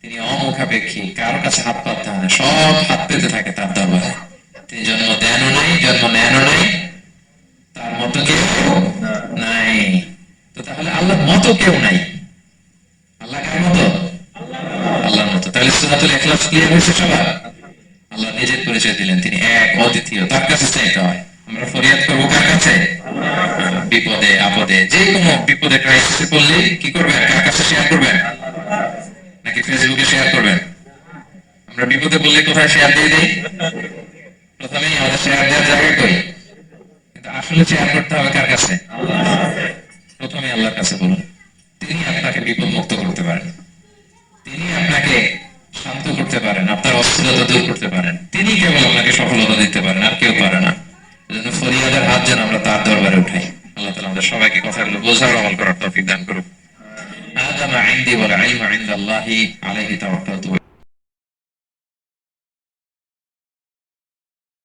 তিনি অমুখাপেক্ষী, কারো কাছে হাত পাততে হয় না, সব হাত পেতে থাকে তার দরবারে। তিনি জন্ম দেনও নাই জন্ম নেনও নাই, তার মতো কেউ নাই। তো তাহলে আল্লাহর মতো কেউ নাই। আল্লাহ কার মতো? আল্লাহর মতো। তাহলে সূরাতুল ইখলাস ক্লিয়ার হয়েছে সবার? আল্লাহ নিজের পরিচয় দিলেন, তিনি এক, অদ্বিতীয়, তার কাছে চাইতে হয়। আমরা ফরিয়াদ করবো কার কাছে? বিপদে আপদে, যে কোনো বিপদে ক্রাইসিসে পড়লে কি করবেন, কার কাছে শেয়ার করবেন? নাকি ফেসবুকে শেয়ার করবেন? আমরা বিপদে পড়লে কোথায় শেয়ার দিয়ে দিই? প্রথমেই আমাদের শেয়ার দেওয়ার জায়গা কই? কিন্তু আসলে শেয়ার করতে হবে কার কাছে? প্রথমে আল্লাহর কাছে বলুন। তিনি আপনাকে বিপদ মুক্ত করতে পারেন, তিনি আপনাকে শান্ত করতে পারেন, আপনার অস্থিরতা দূর করতে পারেন, তিনি কেবল আপনাকে সফলতা দিতে পারেন, আর কেউ পারে না। এজন্য ফরিয়াদের হাত যেন আমরা তার দরবারে উঠাই। আল্লাহ তাআলা আমাদের সবাইকে কথাগুলো বোঝার, আমল করার তৌফিক দান করুক। হাযা মা ইনদি ওয়াল ইলমু ইনদাল্লাহি আলাইহি তাওয়াক্কালতু।